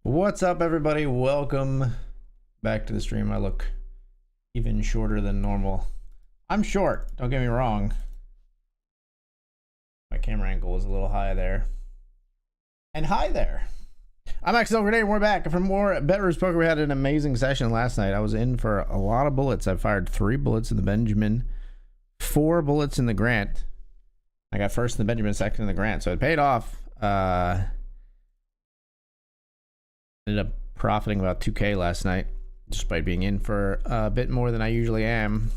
What's up, everybody? Welcome back to the stream. I look even shorter than normal. I'm short, don't get me wrong. My camera angle is a little high there. And hi there. I'm Axel Grenade, and we're back for more BetRivers Poker. We had an amazing session last night. I was in for a lot of bullets. I fired 3 bullets in the Benjamin, 4 bullets in the Grant. I got first in the Benjamin, second in the Grant, so it paid off. Ended up profiting about 2K last night, despite being in for a bit more than I usually am.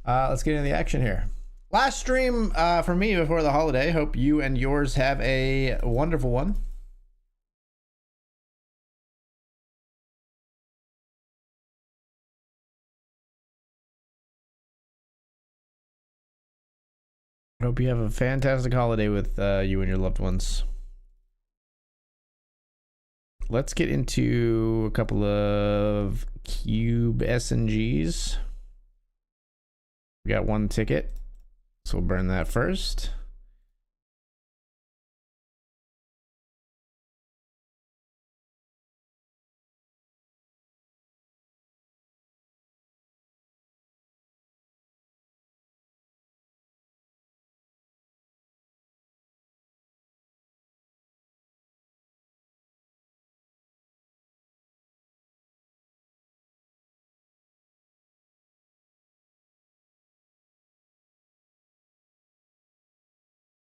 Let's get into the action here. Last stream for me before the holiday. Hope you and yours have a wonderful one. Hope you have a fantastic holiday with you and your loved ones. Let's get into a couple of cube SNGs. We got 1 ticket, so we'll burn that first.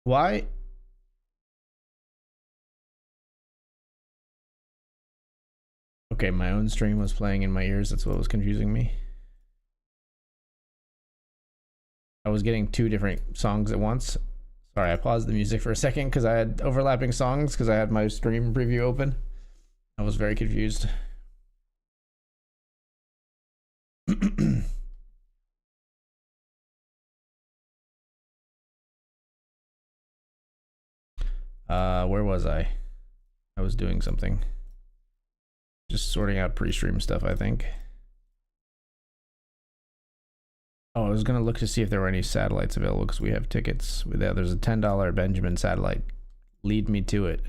Why? Okay, my own stream was playing in my ears. That's what was confusing me. I was getting 2 different songs at once. Sorry, I paused the music for a second because I had overlapping songs because I had my stream preview open. I was very confused. Where was I? I was doing something. Just sorting out pre-stream stuff, I think. Oh, I was gonna look to see if there were any satellites available because we have tickets. There's a $10 Benjamin satellite. Lead me to it.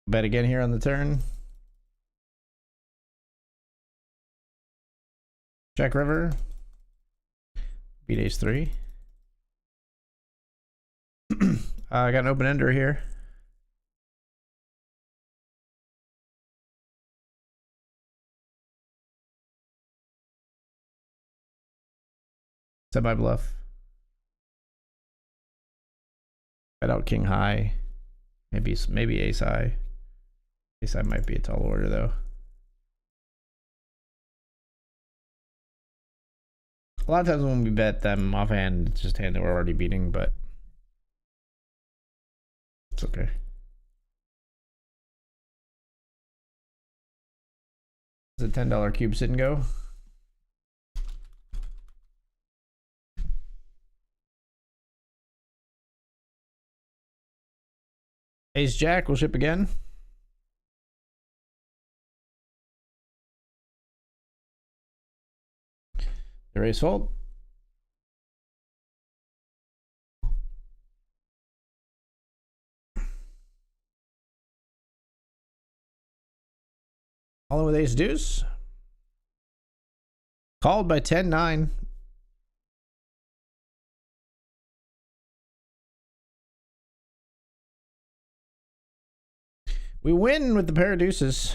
Bet again here on the turn. Check river. Beat ace 3. I got an open ender here. Semi bluff. Bet out king high. Maybe ace high. Ace high might be a tall order though. A lot of times when we bet them offhand, it's just hand that we're already beating, but it's okay. Is it $10 cube sit and go? Ace jack, we'll ship again. The raise fold. All in with ace deuce. Called by 10-9. We win with the pair of deuces.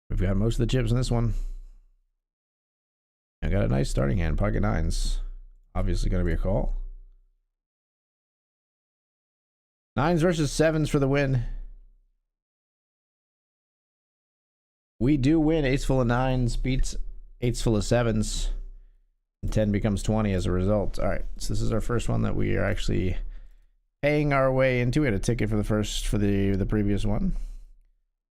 We've got most of the chips in this one. I got a nice starting hand, pocket 9s. Obviously going to be a call. 9s versus 7s for the win. We do win. Ace full of 9s beats 8s full of 7s. And 10 becomes 20 as a result. All right, so this is our first one that we are actually paying our way into. We had a ticket for the previous one.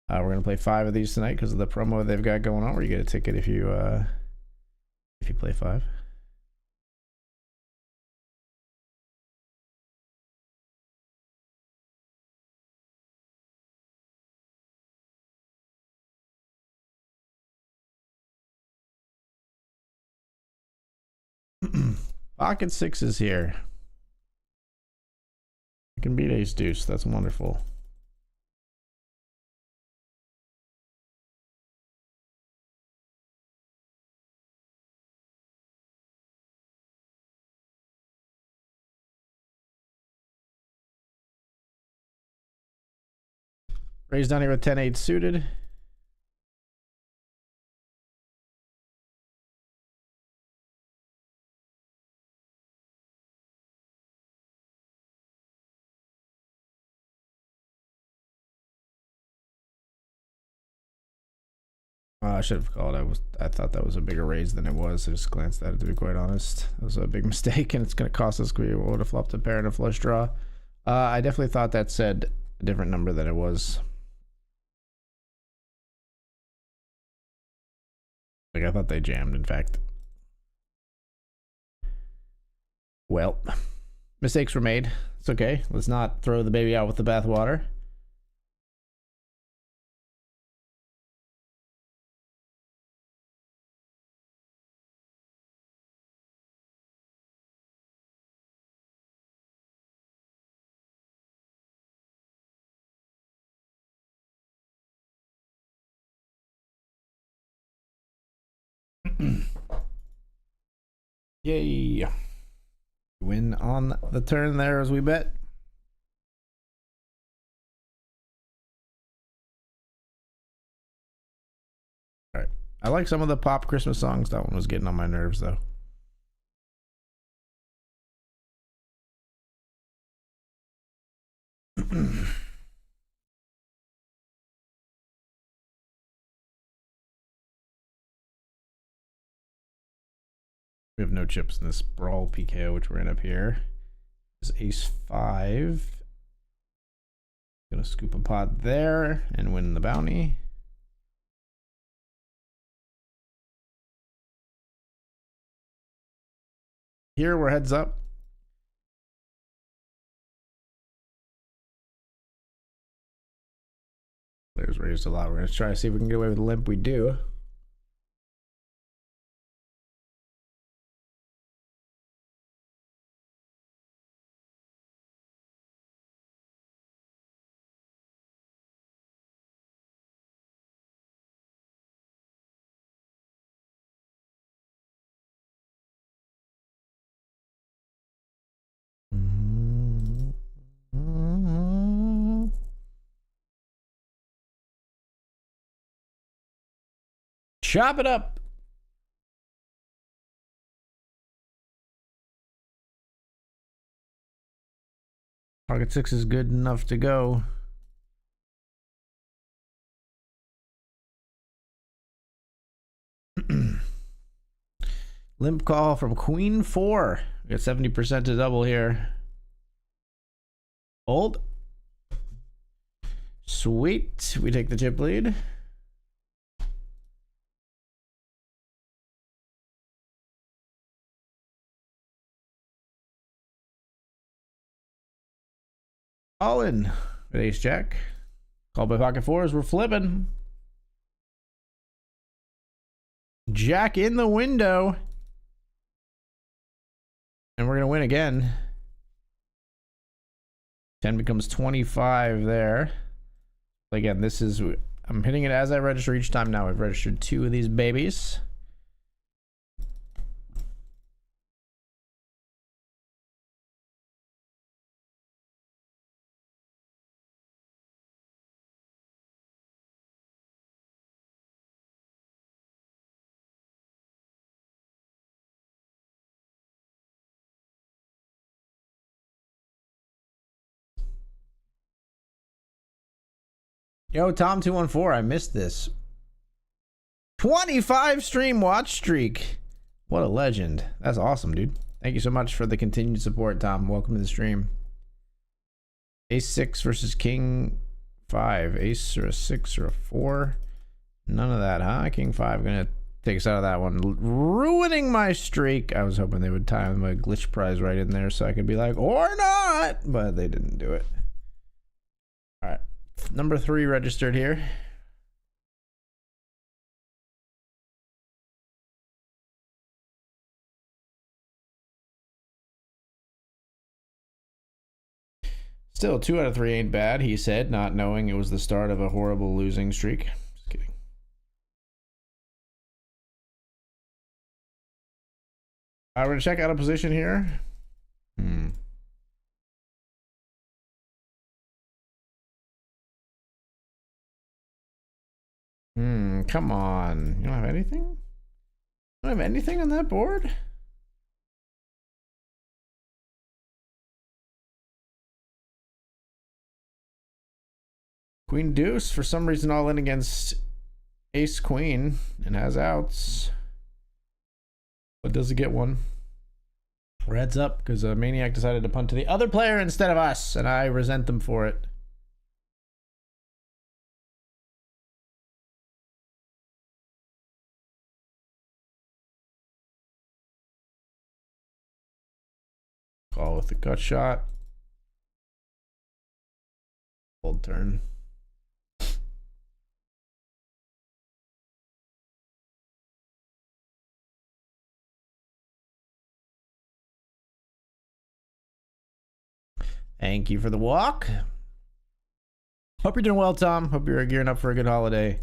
We're gonna play 5 of these tonight because of the promo they've got going on, where you get a ticket if you play 5. Pocket 6s here. I can beat ace deuce. That's wonderful. Raise down here with 10-8 suited. I should have called. I thought that was a bigger raise than it was. I just glanced at it, to be quite honest. That was a big mistake, and it's going to cost us. We would have flopped a pair and a flush draw. I definitely thought that said a different number than it was. Like, I thought they jammed, in fact. Well, mistakes were made. It's okay. Let's not throw the baby out with the bathwater. Yay. Win on the turn there as we bet. All right. I like some of the pop Christmas songs. That one was getting on my nerves, though. We have no chips in this brawl PKO, which we're in up here. This is ace 5. Gonna scoop a pot there and win the bounty. Here we're heads up. There's raised a lot. We're gonna try to see if we can get away with the limp. We do. Chop it up. Pocket 6 is good enough to go. Limp call from Queen 4. We got 70% to double here. Fold. Sweet. We take the chip lead. All in with ace jack. Called by pocket 4s. We're flipping. Jack in the window. And we're going to win again. 10 becomes 25 there. Again, this is, I'm hitting it as I register each time now. I've registered 2 of these babies. Yo, Tom214, I missed this. 25 stream watch streak. What a legend. That's awesome, dude. Thank you so much for the continued support, Tom. Welcome to the stream. Ace 6 versus King 5, ace or a 6 or a 4. None of that, huh? King 5 gonna take us out of that one, ruining my streak. I was hoping they would time my glitch prize right in there so I could be like, or not, but they didn't do it. All right, number 3 registered here. Still, 2 out of 3 ain't bad, he said, not knowing it was the start of a horrible losing streak. Just kidding. We're gonna check out a position here. Come on. You don't have anything? You don't have anything on that board? Queen deuce, for some reason all in against ace queen and has outs. But does it get one? Reds up because a maniac decided to punt to the other player instead of us, and I resent them for it. Call with the gut shot. Fold turn. Thank you for the walk. Hope you're doing well, Tom. Hope you're gearing up for a good holiday.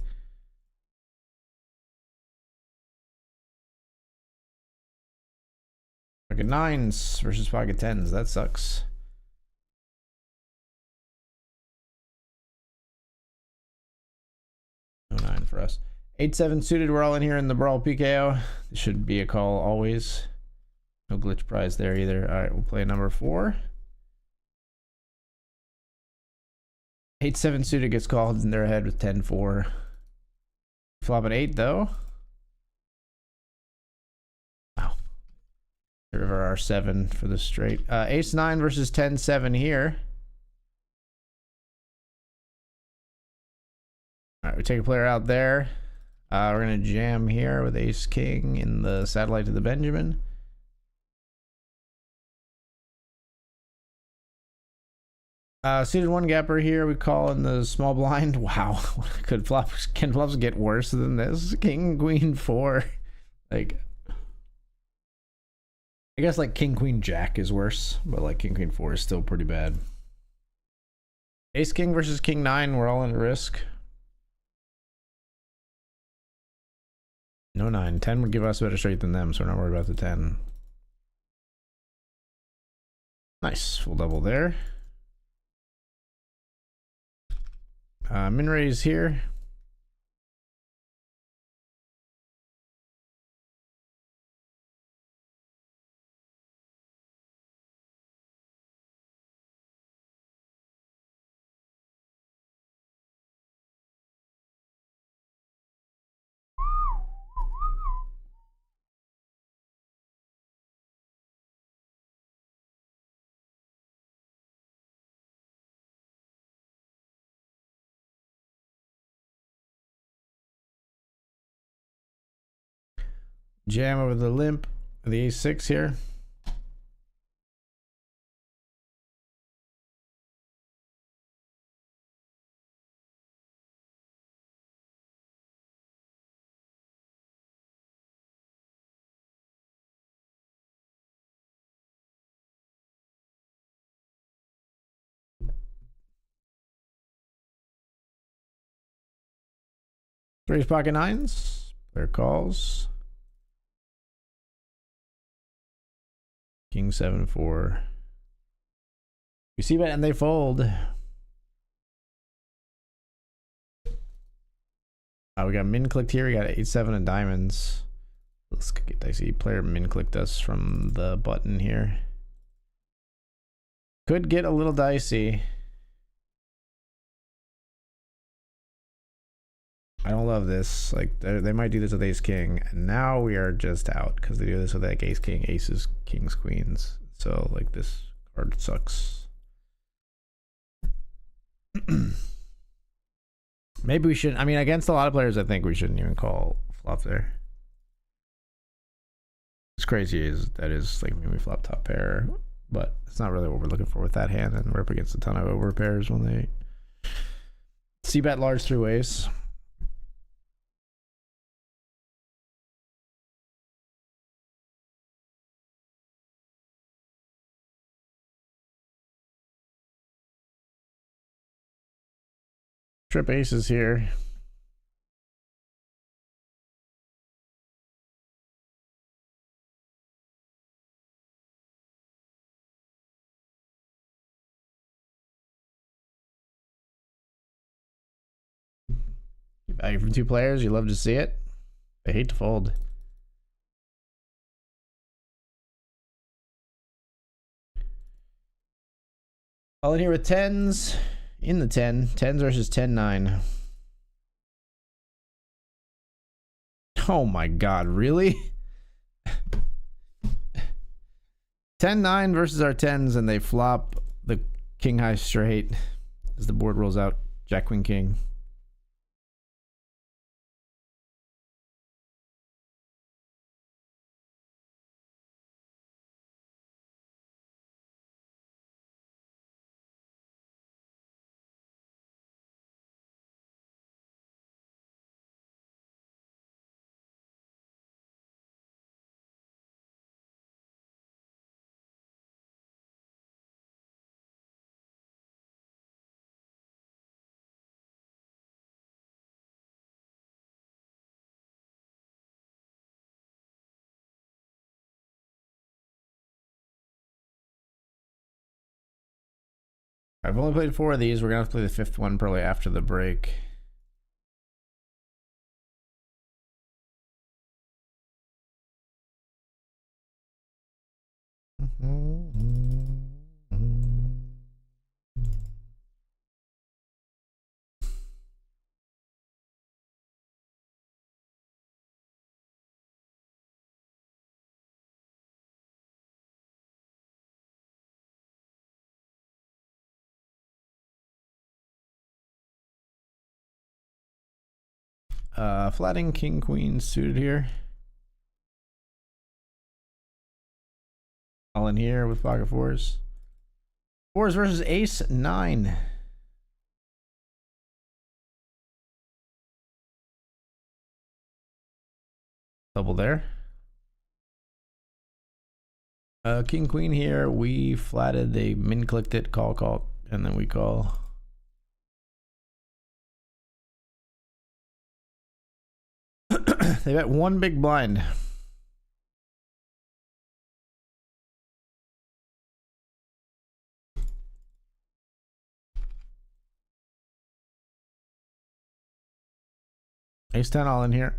Pocket 9s versus pocket 10s. That sucks. No 9 for us. 8-7 suited. We're all in here in the brawl PKO. This should be a call always. No glitch prize there either. All right, we'll play number 4. 8-7 suited gets called in their head with 10-4. Flop an 8 though. Wow. River R7 for the straight. Ace 9 versus 10-7 here. All right, we take a player out there. We're gonna jam here with ace king in the satellite to the Benjamin. Suited 1 gapper here. We call in the small blind. Wow, could flops? Can flops get worse than this? King queen 4. Like, I guess like king queen jack is worse, but like king queen 4 is still pretty bad. Ace king versus king 9. We're all in risk. No 9. 10 would give us a better straight than them, so we're not worried about the 10. Nice, full double there. Min raise here. Jam over the limp, the ace-6 here. Raise pocket 9s. Player calls. King 7-4. You see bet and they fold. We got min clicked here. We got 8-7 and diamonds. Let's get dicey. Player min clicked us from the button here. Could get a little dicey. I don't love this. Like they might do this with ace king, and now we are just out because they do this with like ace king, aces, kings, queens. So like this card sucks. Maybe we shouldn't. I mean, against a lot of players, I think we shouldn't even call flop there. What's crazy is that is like maybe flop top pair, but it's not really what we're looking for with that hand, and we're up against a ton of over pairs when they c-bet large through ace. Trip aces here. Value from two players, you love to see it. I hate to fold. All in here with tens. In the 10. Tens versus 10-9. Oh my god, really? 10-9 versus our tens, and they flop the king high straight as the board rolls out jack queen king. I've only played 4 of these. We're gonna have to play the 5th one probably after the break. Flatting king queen suited here. All in here with pocket fours. Fours versus ace 9. Double there. King queen here. We flatted. They min clicked it. Call, and then we call. They bet one big blind. Ace 10 all in here.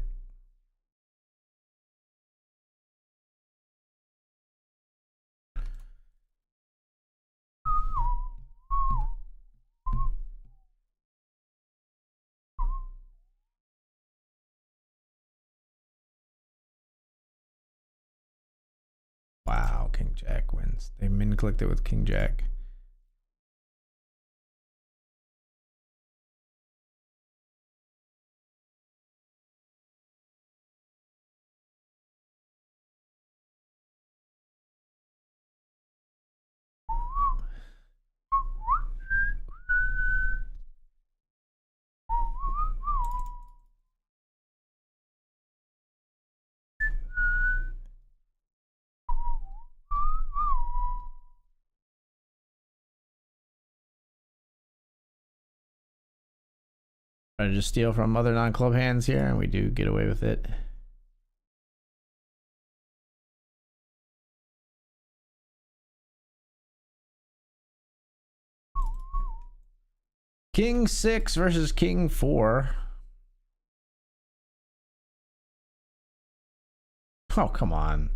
Wow, king jack wins. They min clicked it with king jack. Try to just steal from other non-club hands here, and we do get away with it. King 6 versus king 4. Oh, come on.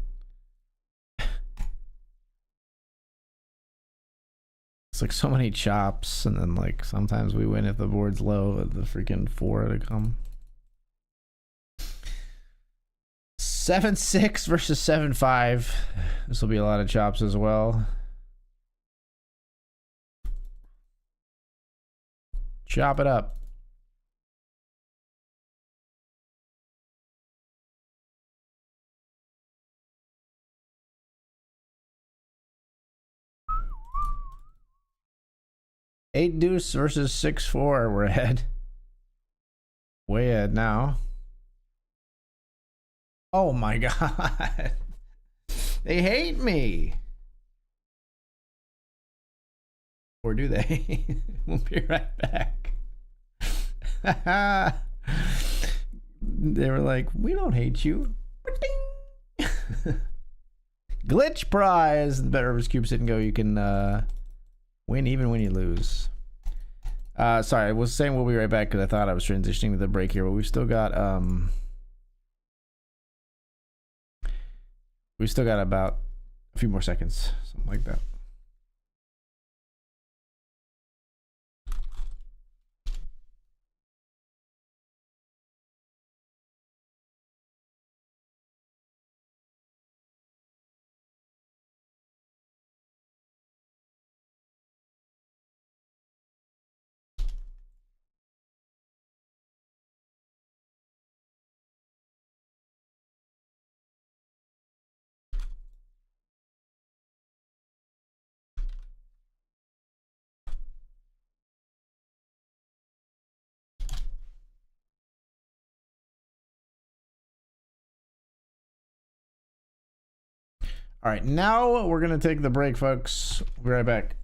It's like so many chops, and then like sometimes we win if the board's low with the freaking 4 to come. 7-6 versus 7-5. This will be a lot of chops as well. Chop it up. 8 deuce versus 6-4. We're ahead. Way ahead now. Oh my god. They hate me. Or do they? We'll be right back. They were like, we don't hate you. Glitch prize. The BetRivers Cube Sit and Go. You can win even when you lose. Sorry, I was saying we'll be right back because I thought I was transitioning to the break here, but we've still got about a few more seconds, something like that. All right, now we're gonna take the break, folks. We'll be right back.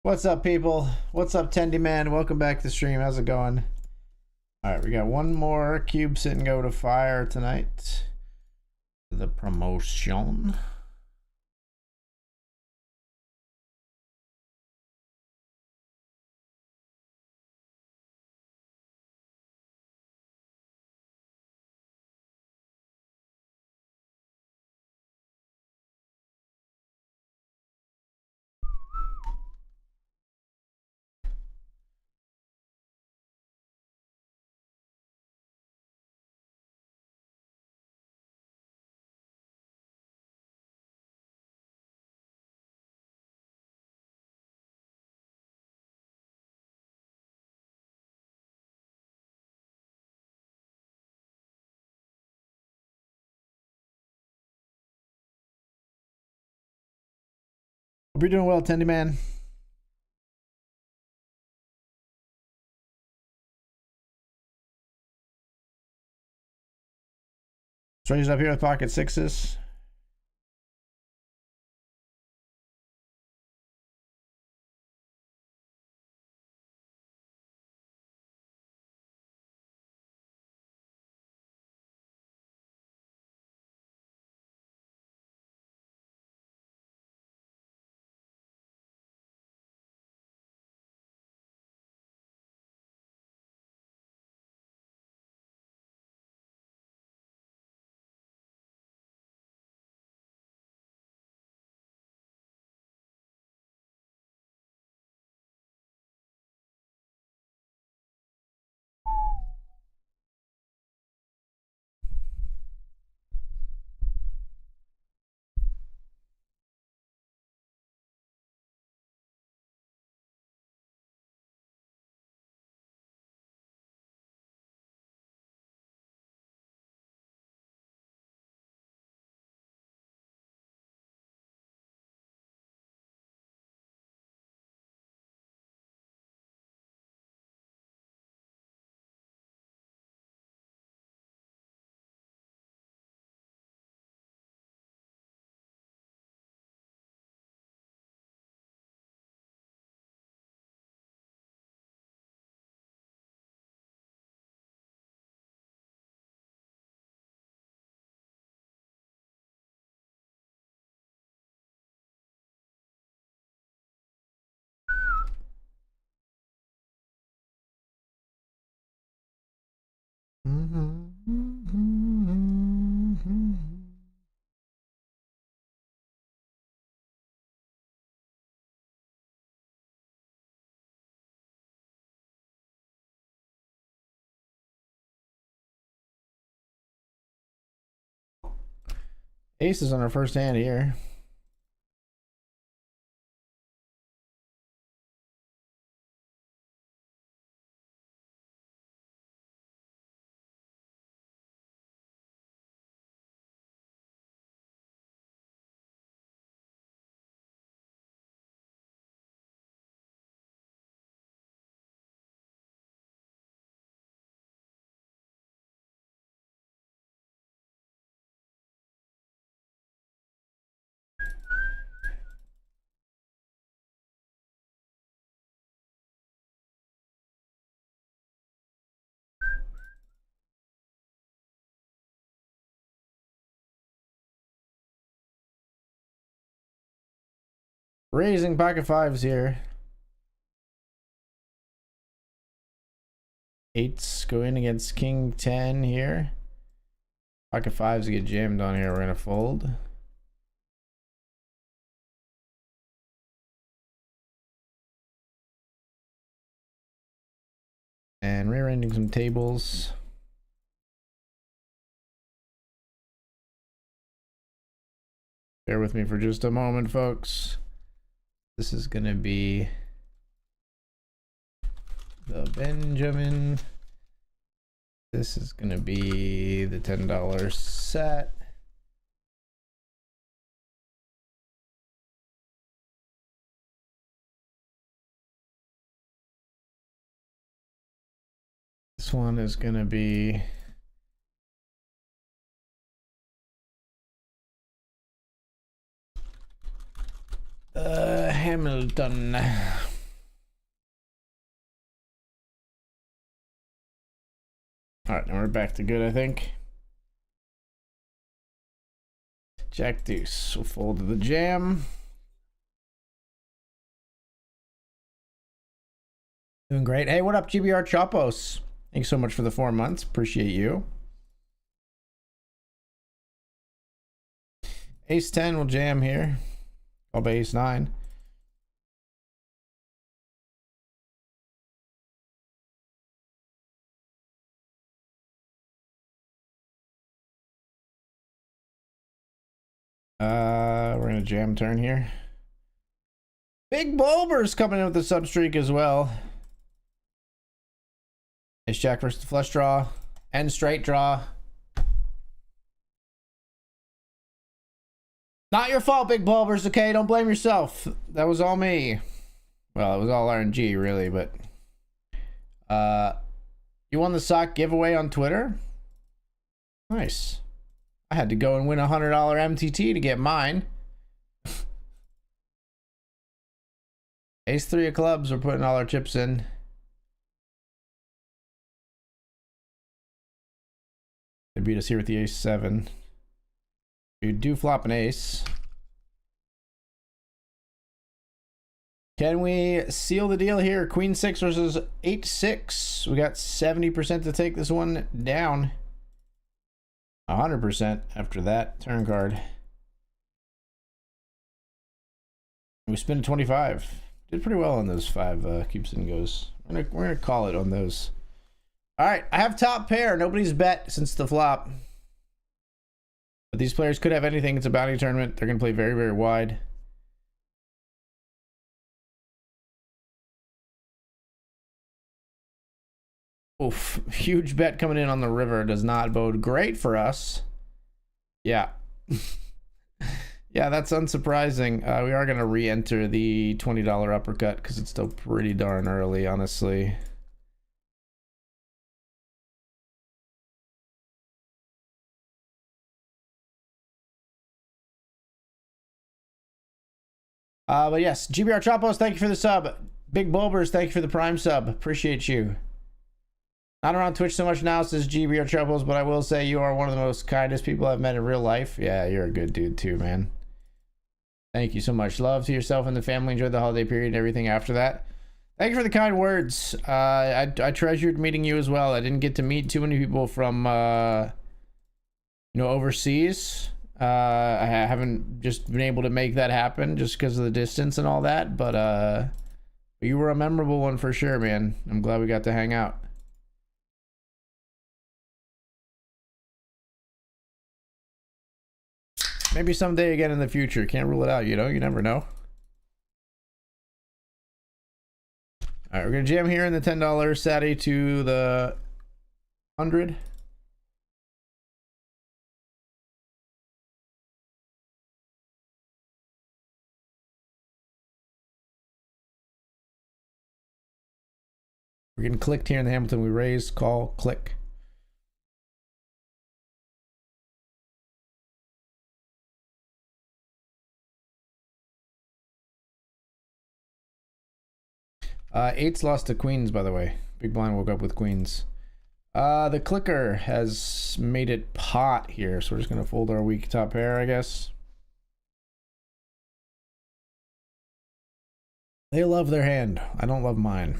What's up, people? What's up, Tendy Man? Welcome back to the stream. How's it going? All right, we got one more cube sit and go to fire tonight. The promotion. Hope you're doing well, Tendy Man. Strangers up here with pocket sixes. Ace is on our first hand here. Raising pocket fives here. Eights go in against king 10 here. Pocket fives get jammed on here. We're gonna fold. And rearranging some tables. Bear with me for just a moment, folks. This is gonna be the Benjamin. This is gonna be the $10 set. This one is gonna be Hamilton. All right, now we're back to good, I think. Jack deuce. We'll fold to the jam. Doing great. Hey, what up, GBR Chopos? Thanks so much for the 4 months. Appreciate you. Ace 10 will jam here. Call by ace 9. We're gonna jam turn here. Big Bulber's coming in with the sub streak as well. Ace Jack versus the flush draw and straight draw. Not your fault, Big Bulbers, okay? Don't blame yourself. That was all me. Well, it was all RNG, really, but... you won the sock giveaway on Twitter? Nice. I had to go and win a $100 MTT to get mine. Ace 3 of clubs, we're putting all our chips in. They beat us here with the ace 7. You do flop an ace. Can we seal the deal here? Queen 6 versus 8-6. We got 70% to take this one down. 100% after that turn card. We spin a 25. Did pretty well on those 5 keeps and goes. We're gonna call it on those. All right, I have top pair. Nobody's bet since the flop. But these players could have anything. It's a bounty tournament. They're gonna play very, very wide. Oof, huge bet coming in on the river does not bode great for us. Yeah. Yeah, that's unsurprising. We are going to re-enter the $20 uppercut because it's still pretty darn early, honestly. But yes, GBR Chopos, thank you for the sub. Big Bulbers, thank you for the prime sub. Appreciate you. Not around Twitch so much now, says GBR Chopos, but I will say you are one of the most kindest people I've met in real life. Yeah, you're a good dude too, man. Thank you so much. Love to yourself and the family. Enjoy the holiday period and everything after that. Thank you for the kind words. I treasured meeting you as well. I didn't get to meet too many people from, overseas. I haven't just been able to make that happen just because of the distance and all that. But you were a memorable one for sure, man. I'm glad we got to hang out. Maybe someday again in the future. Can't rule it out, you know? You never know. All right, we're going to jam here in the $10 Satty to the 100. We're getting clicked here in the Hamilton. We raise, call, click. Eights lost to queens, by the way. Big blind woke up with queens. The clicker has made it pot here, so we're just gonna fold our weak top pair, I guess. They love their hand. I don't love mine.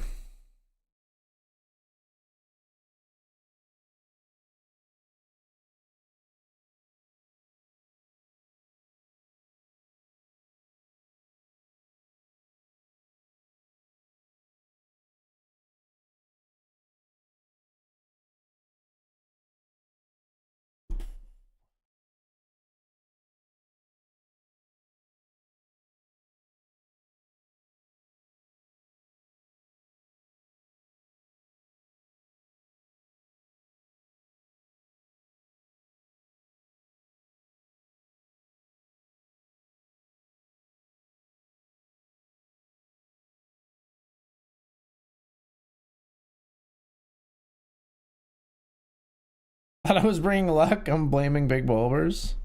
Thought I was bringing luck. I'm blaming Big Bulbers.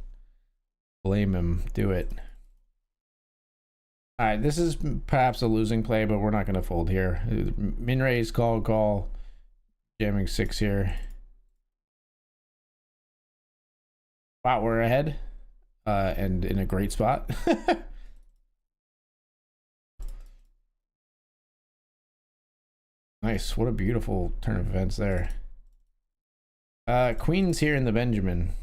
Blame him. Do it. All right, this is perhaps a losing play, but we're not going to fold here. Min raise, call, jamming 6 here. Wow, we're ahead. And in a great spot. Nice. What a beautiful turn of events there. Queen's here in the Benjamin.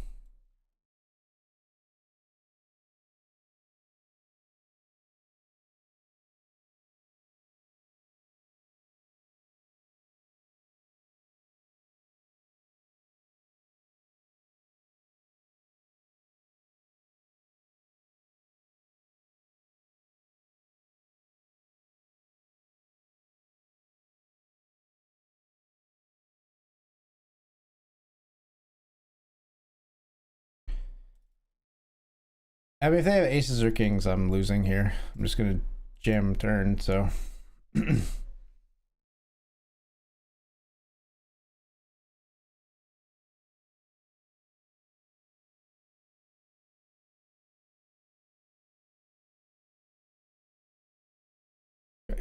I mean, if they have aces or kings, I'm losing here. I'm just gonna jam turn, so.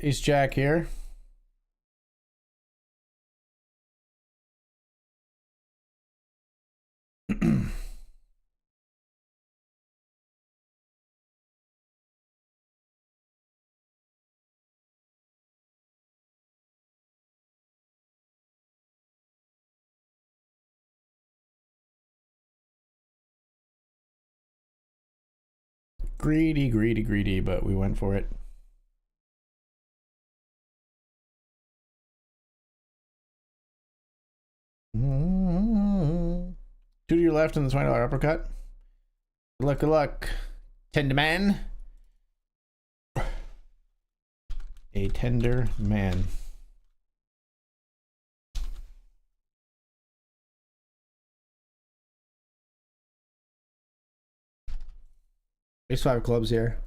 Ace jack here. Greedy, greedy, greedy, but we went for it. Two to your left in the $20 uppercut. Good luck, good luck. Tender man. A tender man. Ace five clubs here.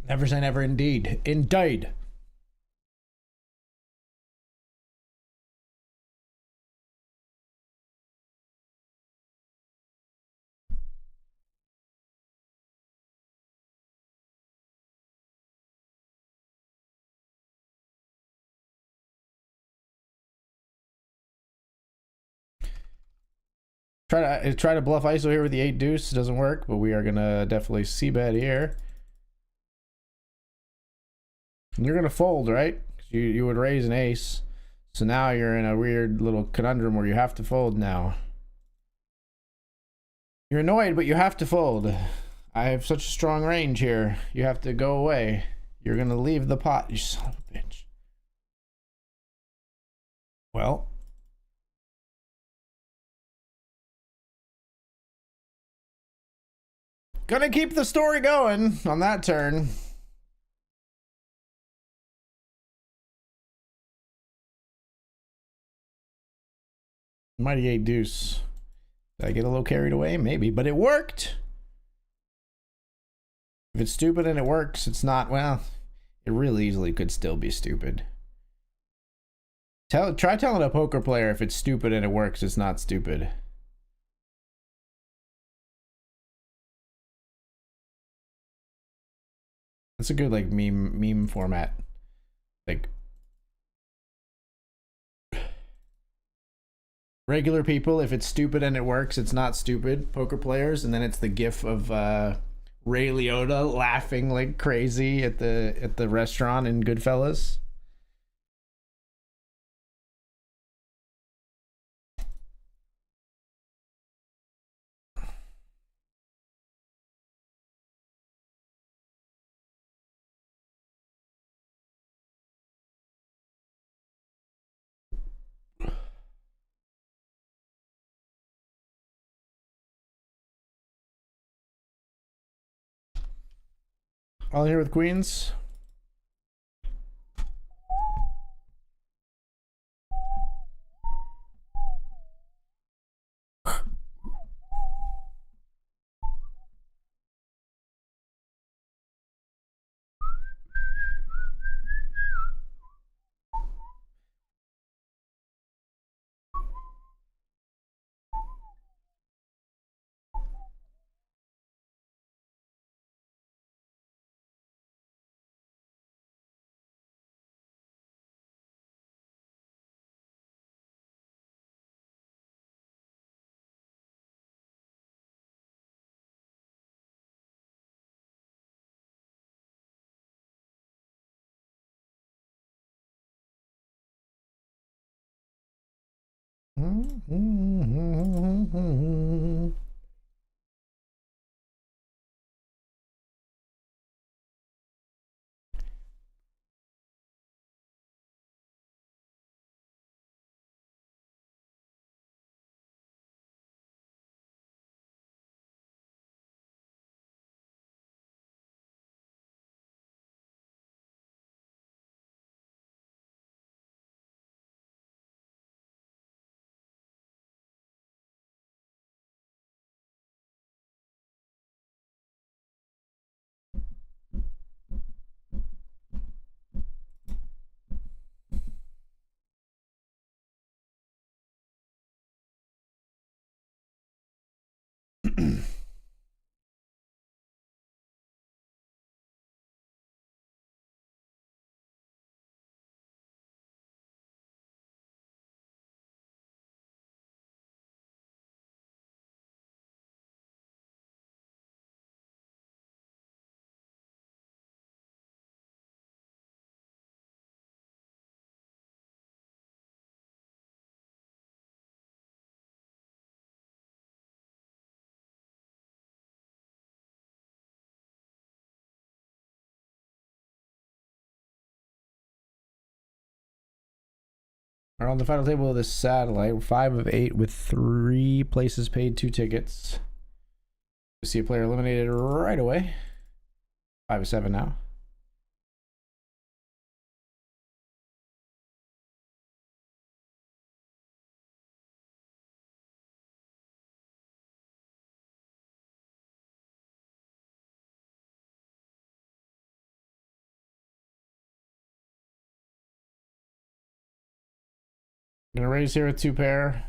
Never say never, indeed. Indeed. Try to bluff ISO here with the 8 deuce. It doesn't work, but we are gonna definitely c-bet here. And you're gonna fold, right? You would raise an ace. So now you're in a weird little conundrum where you have to fold now. You're annoyed, but you have to fold. I have such a strong range here. You have to go away. You're gonna leave the pot, you son of a bitch. Well. Gonna keep the story going on that turn. Mighty 8 deuce. Did I get a little carried away? Maybe, but it worked. If it's stupid and it works, it's not, well, it really easily could still be stupid. Try telling a poker player if it's stupid and it works, it's not stupid. That's a good like meme format. Like regular people, if it's stupid and it works, it's not stupid. Poker players, and then it's the gif of Ray Liotta laughing like crazy at the restaurant in Goodfellas. All here with queens. Are on the final table of this satellite. 5 of 8 with 3 places paid, 2 tickets. You see a player eliminated right away. 5 of 7 now. Gonna raise here with 2 pair.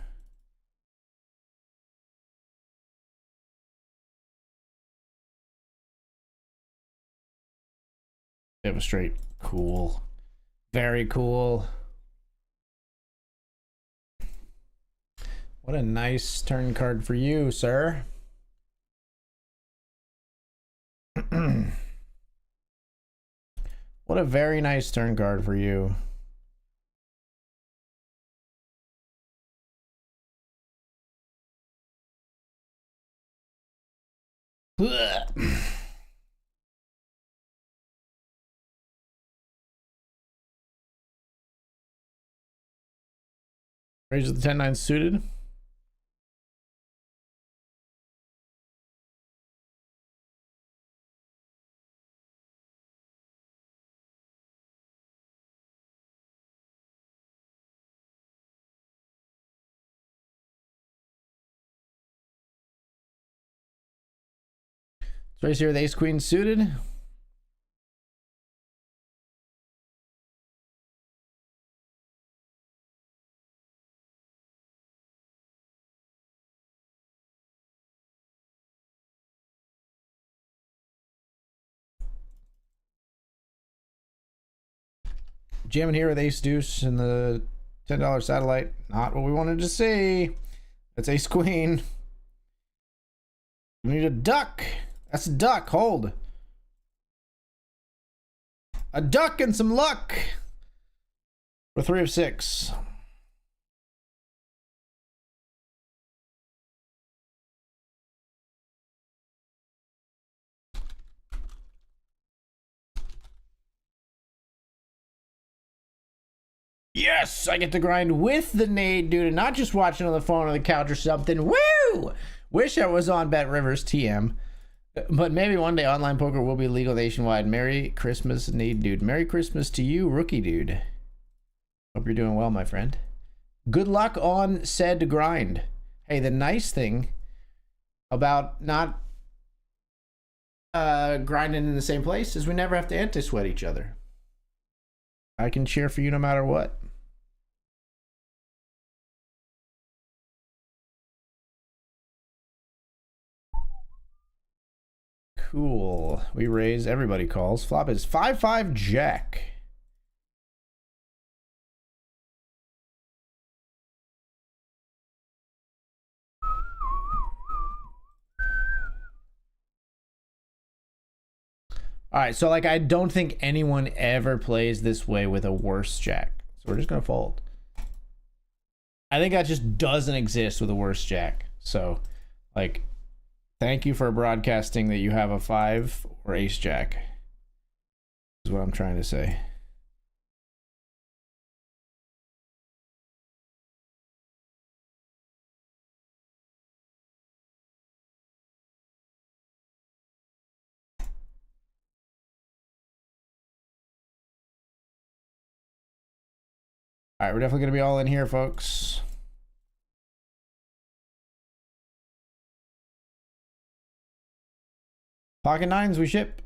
They have a straight. Cool. Very cool. What a nice turn card for you, sir. What a very nice turn card for you. Raise the 10-9 suited. Raise here with ace queen suited. Jamming here with ace deuce and the $10 satellite. Not what we wanted to see. That's ace queen. We need a duck. That's a duck. Hold. A duck and some luck. For 3 of 6. Yes, I get to grind with the Nate dude and not just watching on the phone or the couch or something. Woo! Wish I was on BetRivers TM. But maybe one day online poker will be legal nationwide. Merry Christmas, Nate dude. Merry Christmas to you, rookie dude. Hope you're doing well, my friend. Good luck on said grind. Hey, the nice thing about not grinding in the same place is we never have to anti-sweat each other. I can cheer for you no matter what. Cool. We raise, everybody calls. Flop is 5-5 jack. All right, so like I don't think anyone ever plays this way with a worse jack. So we're just gonna fold. I think that just doesn't exist with a worse jack. So, like, thank you for broadcasting that you have a 5 or ace jack. Is what I'm trying to say. All right, we're definitely going to be all in here, folks. Pocket nines, we ship.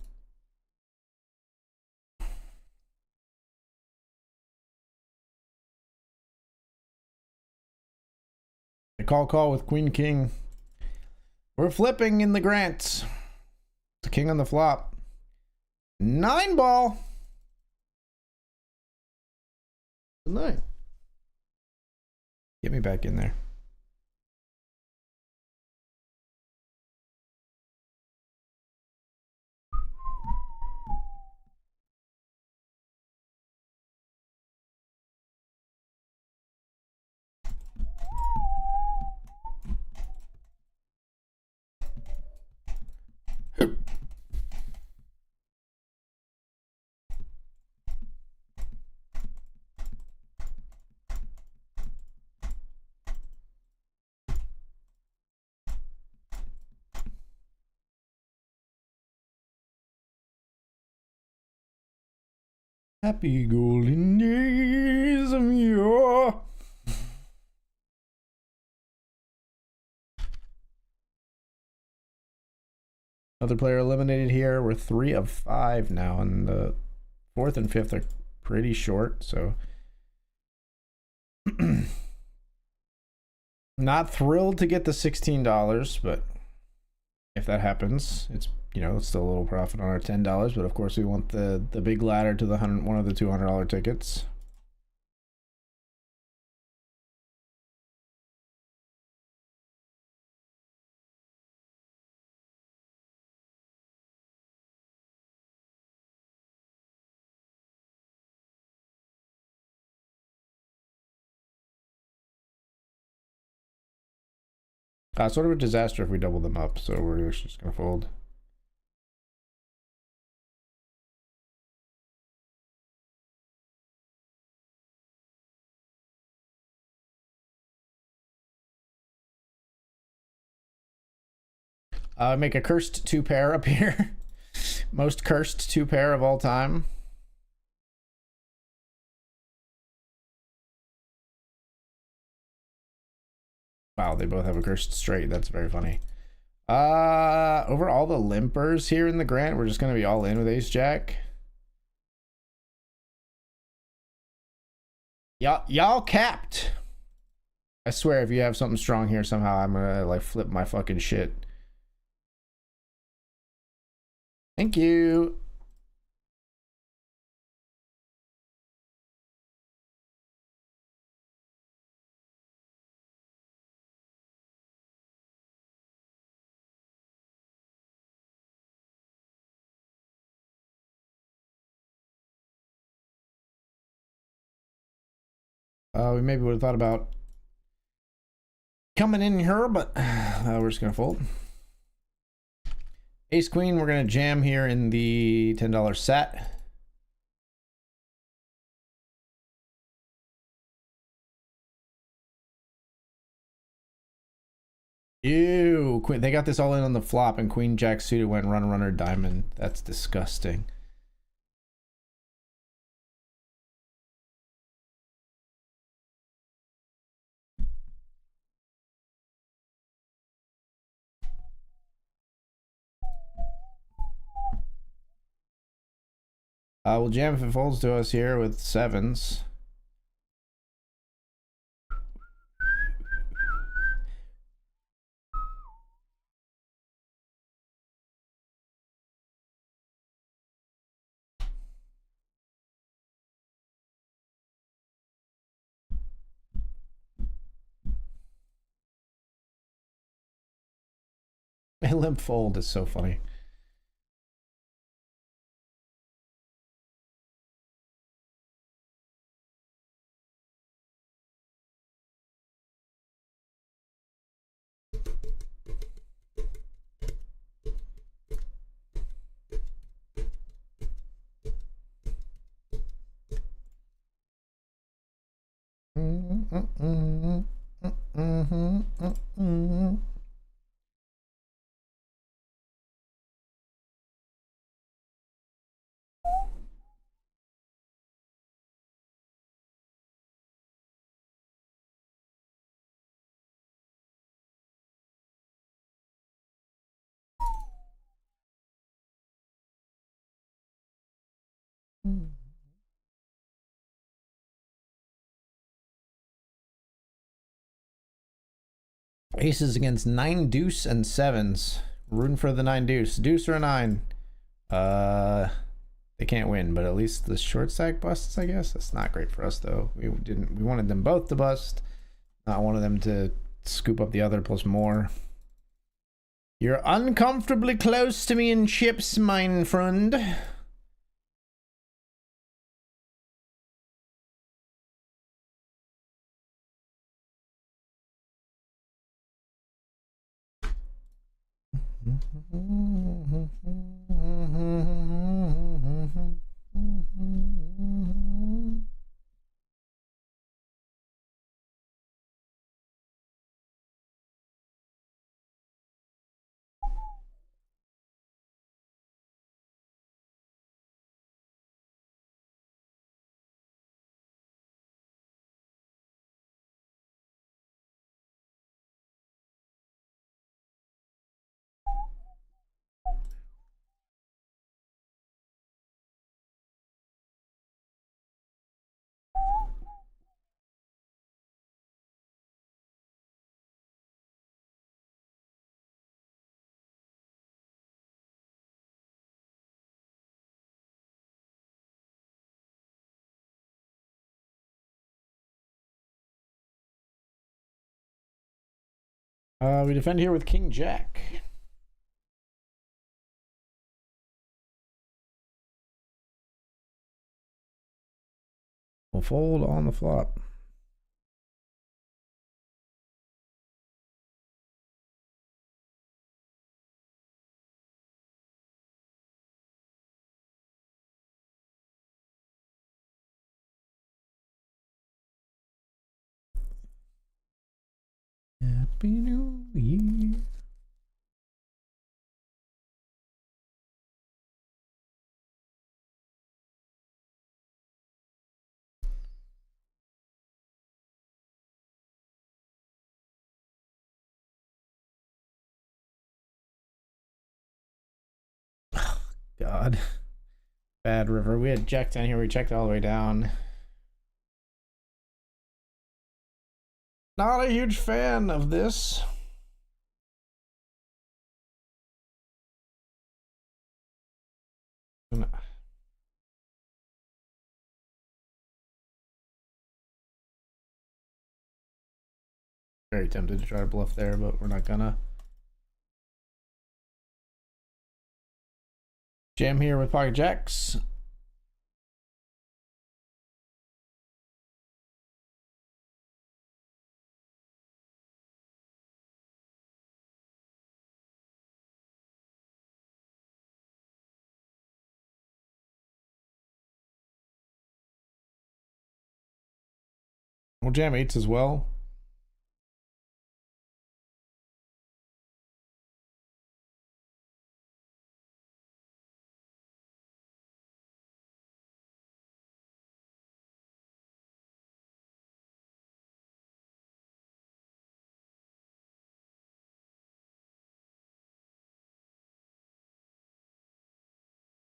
The call with Queen King. We're flipping in the grants. The king on the flop. 9 ball. 9. Get me back in there. Happy golden days of yore. Another player eliminated here. We're 3 of 5 now, and the 4th and 5th are pretty short, so not thrilled to get the $16, but if that happens, it's, you know, it's still a little profit on our $10, but of course we want the big ladder to the one of the $200 tickets. Sort of a disaster if we double them up, so we're just gonna fold. Make a cursed 2 pair up here. Most cursed 2 pair of all time. Wow, they both have a cursed straight. That's very funny. Over all the limpers here in the grant, we're just gonna be all in with ace jack. Y'all capped. I swear, if you have something strong here, somehow I'm gonna like flip my fucking shit. Thank you. We maybe would have thought about coming in here, but we're just gonna fold. Ace queen, we're gonna jam here in the $10 set. Ew, queen. They got this all in on the flop, and queen jack suited went runner diamond. That's disgusting. We'll jam if it folds to us here with 7s. A limp fold is so funny. Aces against 9 deuce and 7s. Rooting for the 9 deuce. Deuce or a 9. They can't win, but at least the short stack busts, I guess. That's not great for us though. We wanted them both to bust. Not wanted them to scoop up the other plus more. You're uncomfortably close to me in chips, mein friend. We defend here with King Jack. We'll fold on the flop. Happy New Year. God. Bad river. We had Jack down here. We checked all the way down. Not a huge fan of this. Very tempted to try to bluff there, but we're not gonna. Jam here with pocket jacks. We'll jam 8s as well.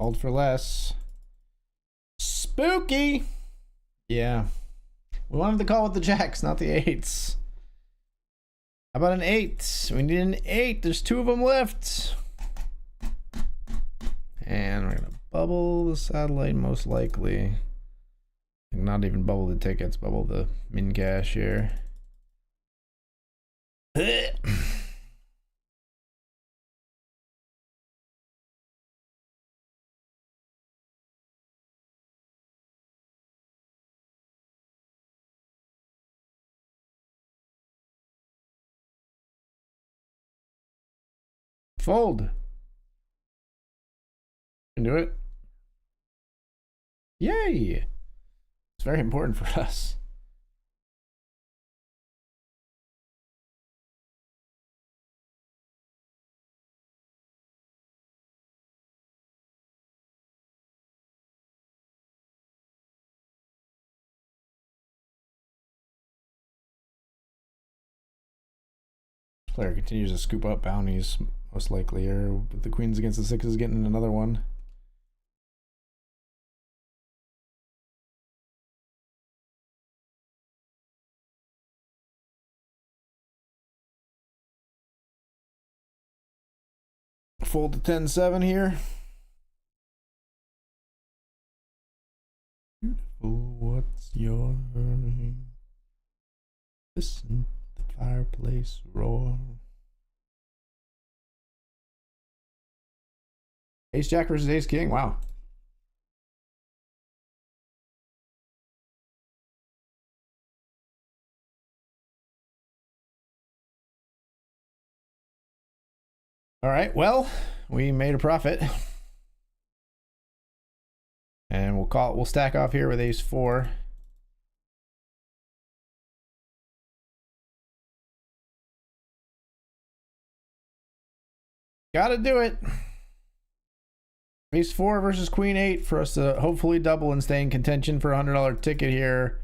Called for less. Spooky. Yeah. We wanted to call with the jacks, not the 8s. How about an 8? We need an 8. There's 2 of them left. And we're going to bubble the satellite most likely. Not even bubble the tickets, bubble the min cash here. Fold. Can do it. Yay! It's very important for us. Player continues to scoop up bounties, most likely, or with the queens against the 6s getting another one. fold to 10-7 here. Beautiful, what's your name? Listen to the fireplace roar. Ace Jack versus Ace King. Wow. All right, well, we made a profit. And we'll stack off here with Ace 4. Gotta do it. Ace 4 versus Queen 8 for us to hopefully double and stay in contention for a $100 ticket here.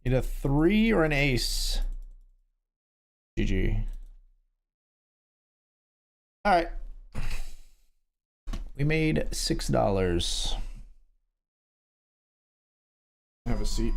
Need a 3 or an ace. GG. All right. We made $6. Have a seat.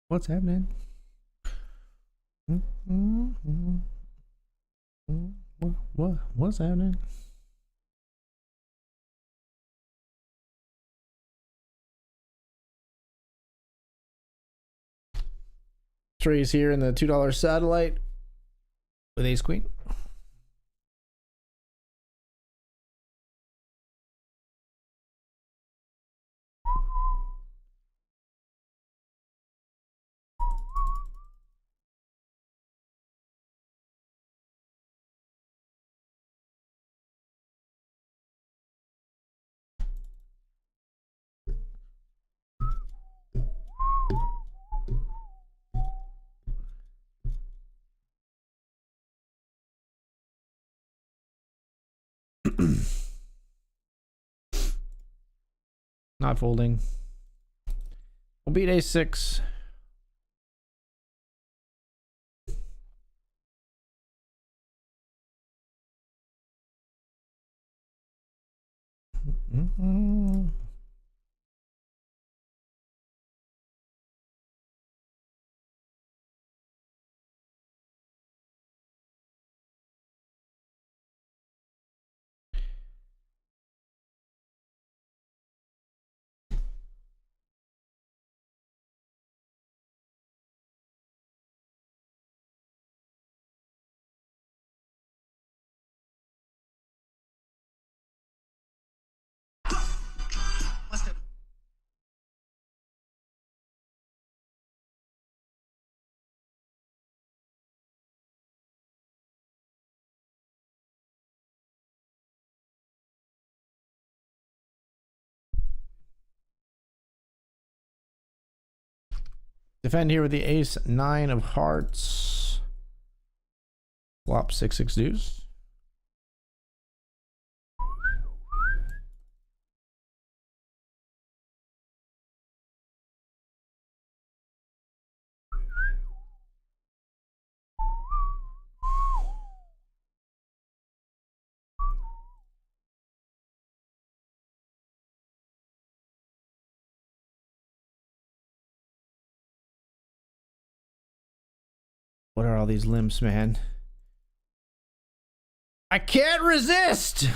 What's happening? What's happening? Trey's here in the $2 satellite with Ace Queen. Not folding. We'll beat A6. Defend here with the ace 9 of hearts. Flop 6-6 deuce. What are all these limps, man? I can't resist!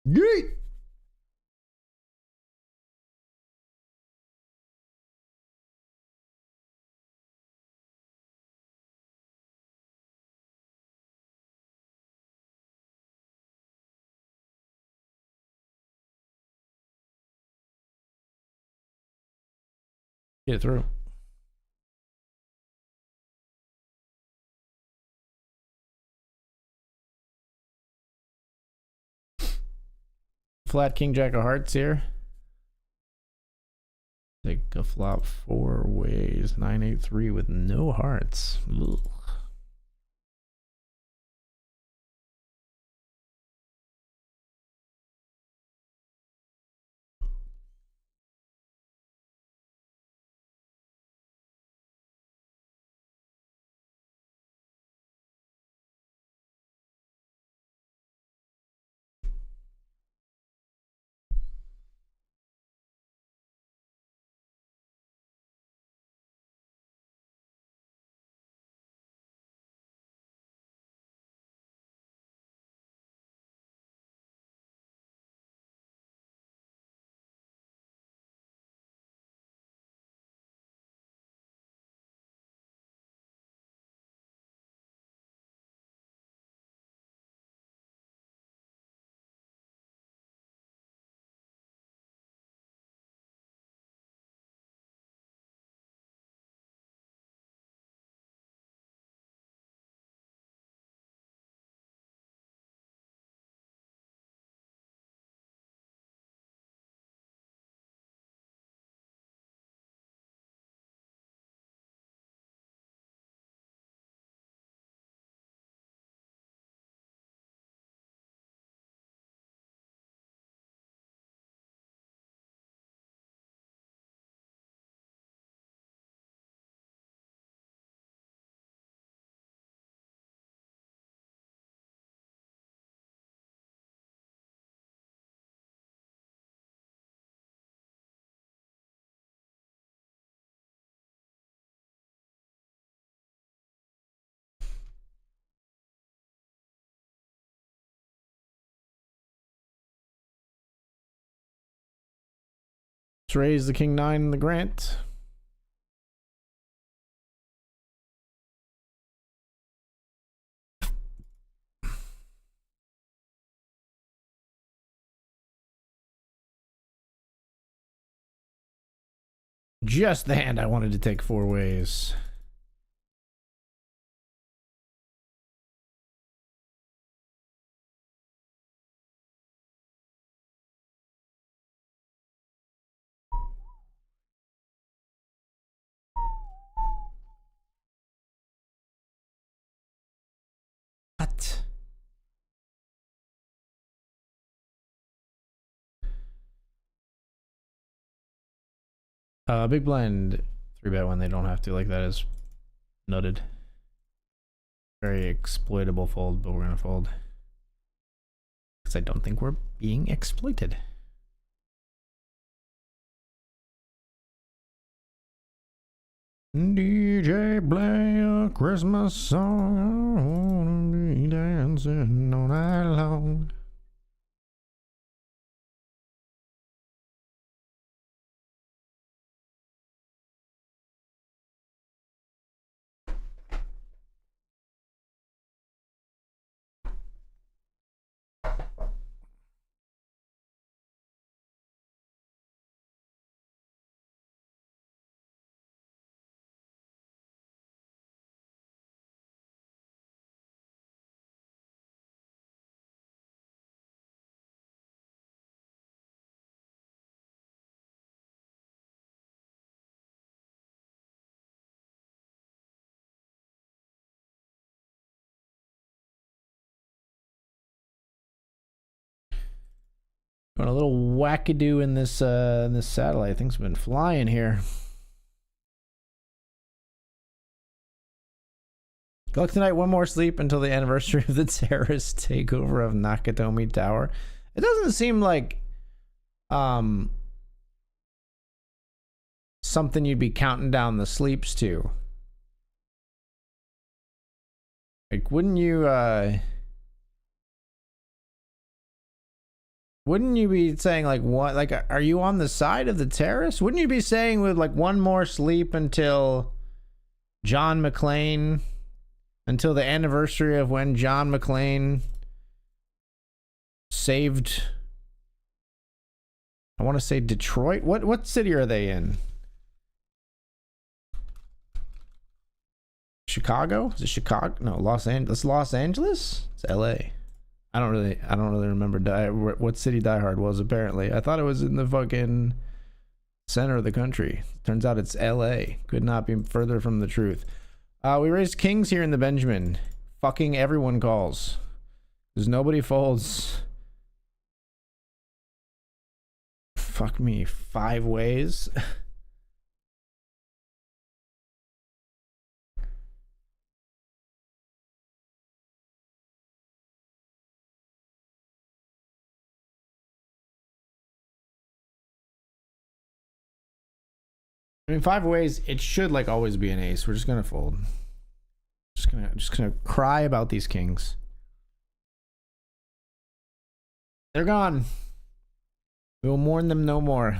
Yeet! Get it through. Flat king jack of hearts here. Take a flop 4 ways. 9-8-3 with no hearts. Ugh. Let's raise the king 9 in the grant. Just the hand I wanted to take 4 ways. What? Big blind 3-bet when they don't have to, like that is noted. Very exploitable fold, but we're gonna fold. Because I don't think we're being exploited. DJ play a Christmas song, I wanna be dancing all night long. Going a little wackadoo in this satellite. Things have been flying here. Good luck tonight. One more sleep until the anniversary of the terrorist takeover of Nakatomi Tower. It doesn't seem like something you'd be counting down the sleeps to. Like, wouldn't you be saying like what? Like, are you on the side of the terrorists? Wouldn't you be saying with like one more sleep until John McClane, until the anniversary of when John McClane saved, I want to say Detroit. What city are they in? Chicago? Is it Chicago? No, Los Angeles. Los Angeles? It's LA. I don't really remember what city Die Hard was. Apparently, I thought it was in the fucking center of the country. Turns out it's LA. Could not be further from the truth. We raised kings here in the Benjamin. Fucking everyone calls. Because nobody folds. Fuck me 5 ways. I mean, 5 ways, it should like always be an ace. We're just gonna fold. Just gonna cry about these kings. They're gone. We will mourn them no more.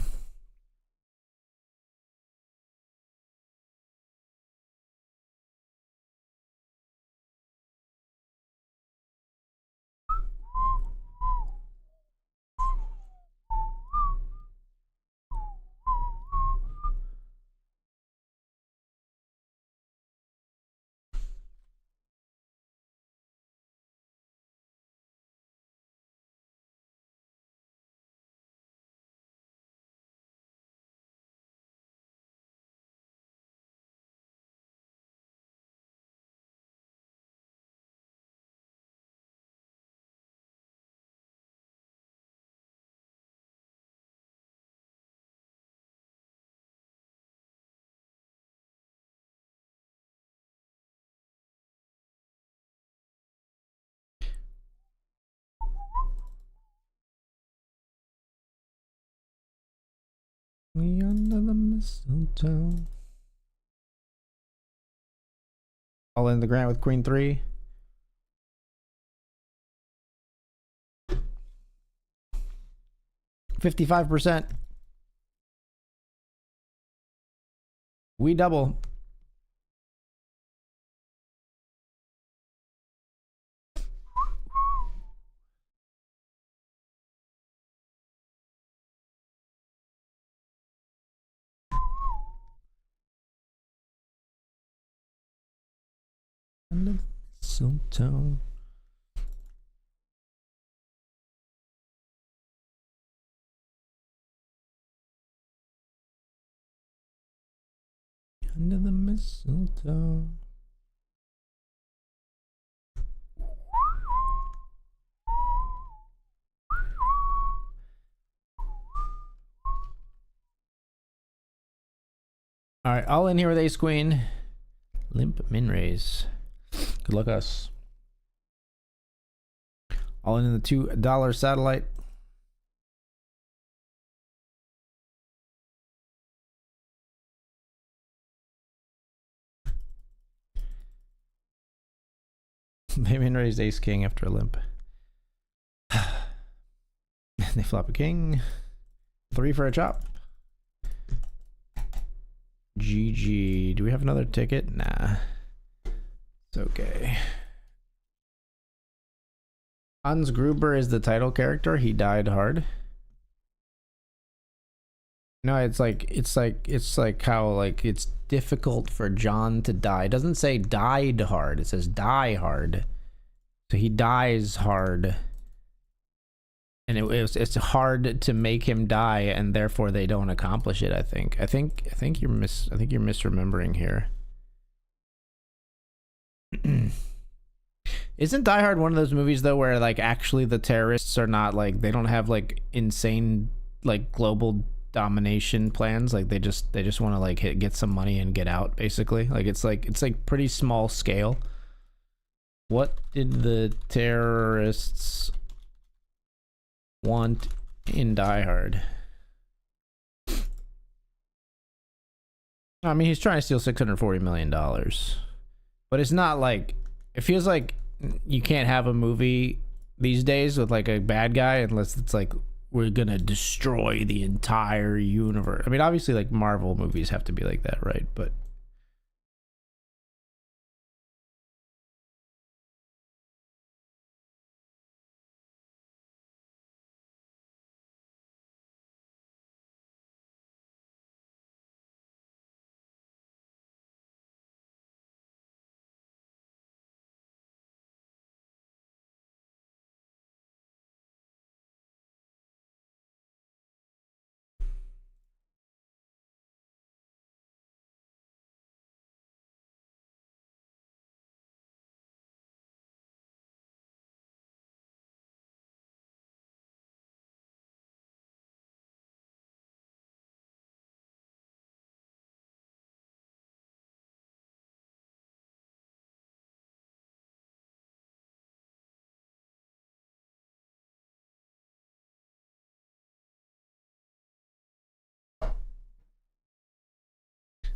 We under the mistletoe. All in the grant with queen 3. $55%. We double. Under the mistletoe. Under the mistletoe. All right, all in here with ace queen. Limp min raise. Good luck us. All in the $2 satellite. They min raised ace king after a limp. They flop a king. 3 for a chop. GG. Do we have another ticket? Nah. It's okay. Hans Gruber is the title character. He died hard. No, it's like how like it's difficult for John to die. It doesn't say died hard. It says die hard. So he dies hard. And it's hard to make him die, and therefore they don't accomplish it. I think you're misremembering here. Isn't Die Hard one of those movies though where like actually the terrorists are not like, they don't have like insane like global domination plans, like they just want to like get some money and get out, basically? Like it's like pretty small scale. What did the terrorists want in Die Hard? I mean, he's trying to steal $640 million, but it's not like It feels like you can't have a movie these days with like a bad guy unless it's like we're gonna destroy the entire universe. I mean, obviously, like Marvel movies have to be like that, right? But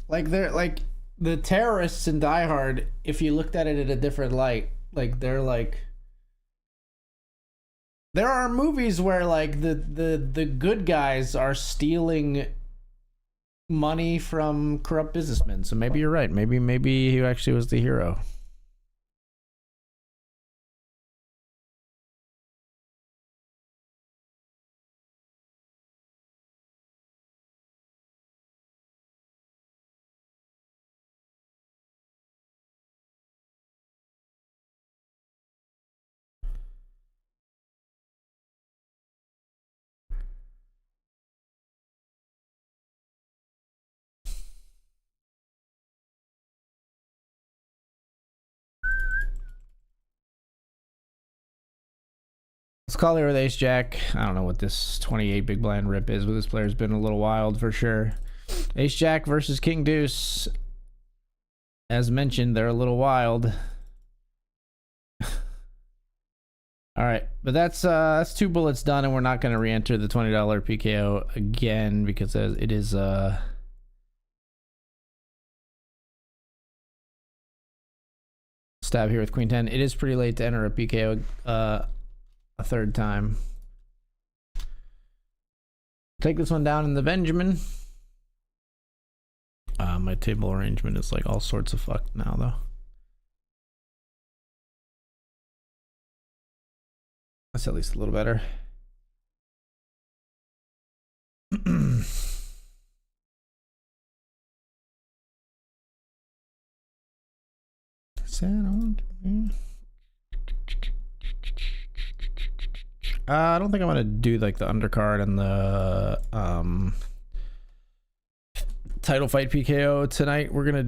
like they're like the terrorists in Die Hard. If you looked at it in a different light, like they're like there are movies where like the good guys are stealing money from corrupt businessmen. So maybe you're right. Maybe he actually was the hero. Let's call here with Ace Jack. I don't know what this 28 big blind rip is, but this player's been a little wild for sure. Ace Jack versus King Deuce. As mentioned, they're a little wild. All right, but that's 2 bullets done, and we're not going to re-enter the $20 PKO again because it is stab here with Queen 10. It is pretty late to enter a PKO a third time. Take this one down in the Benjamin. My table arrangement is like all sorts of fucked now, though. That's at least a little better. I don't think I'm gonna do like the undercard and the title fight PKO tonight. We're gonna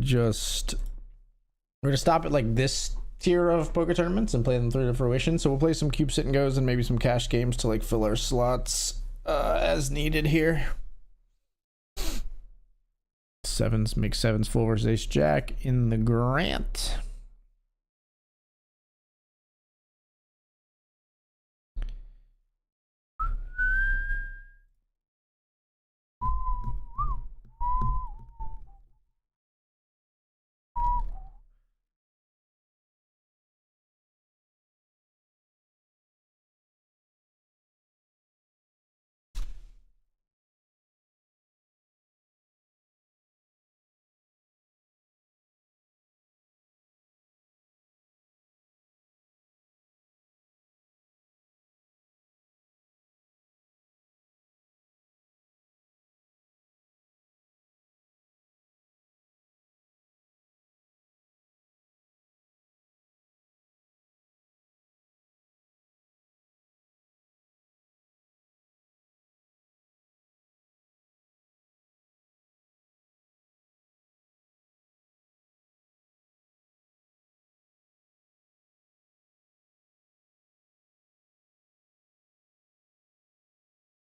stop at like this tier of poker tournaments and play them through to fruition. So we'll play some cube sit and goes and maybe some cash games to like fill our slots as needed here. Sevens, make sevens full versus ace jack in the Grant.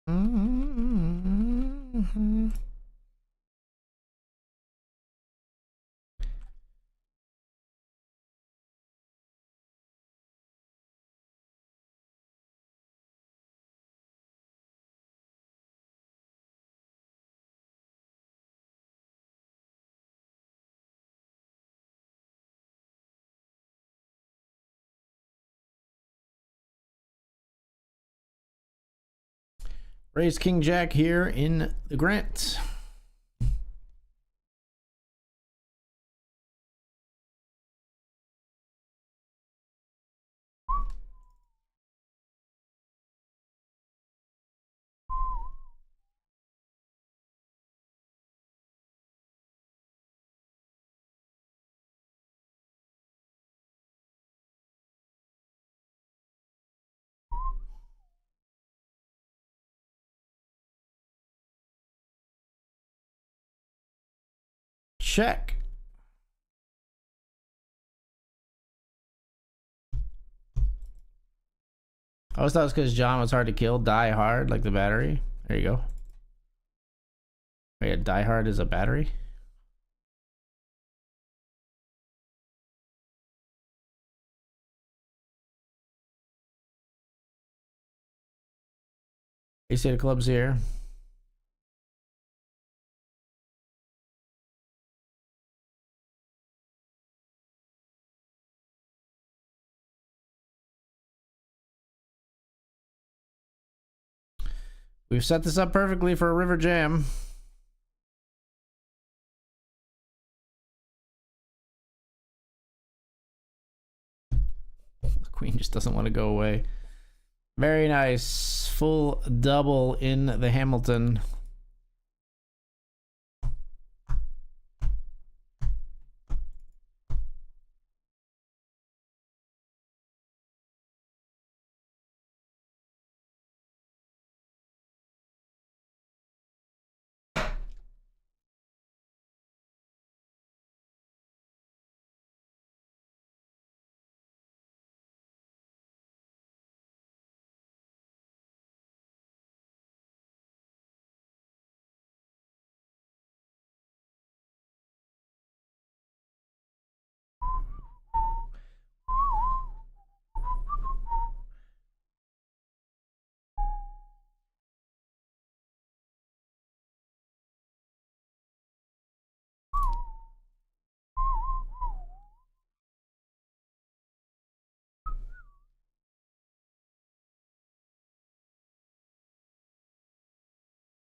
Mm-hmm. Raise King Jack here in the Grant. Check. I always thought it was because John was hard to kill. Die Hard, like the battery. There you go. Wait, Die Hard is a battery? Ace eight of clubs here. We've set this up perfectly for a river jam. The queen just doesn't want to go away. Very nice. Full double in the Hamilton.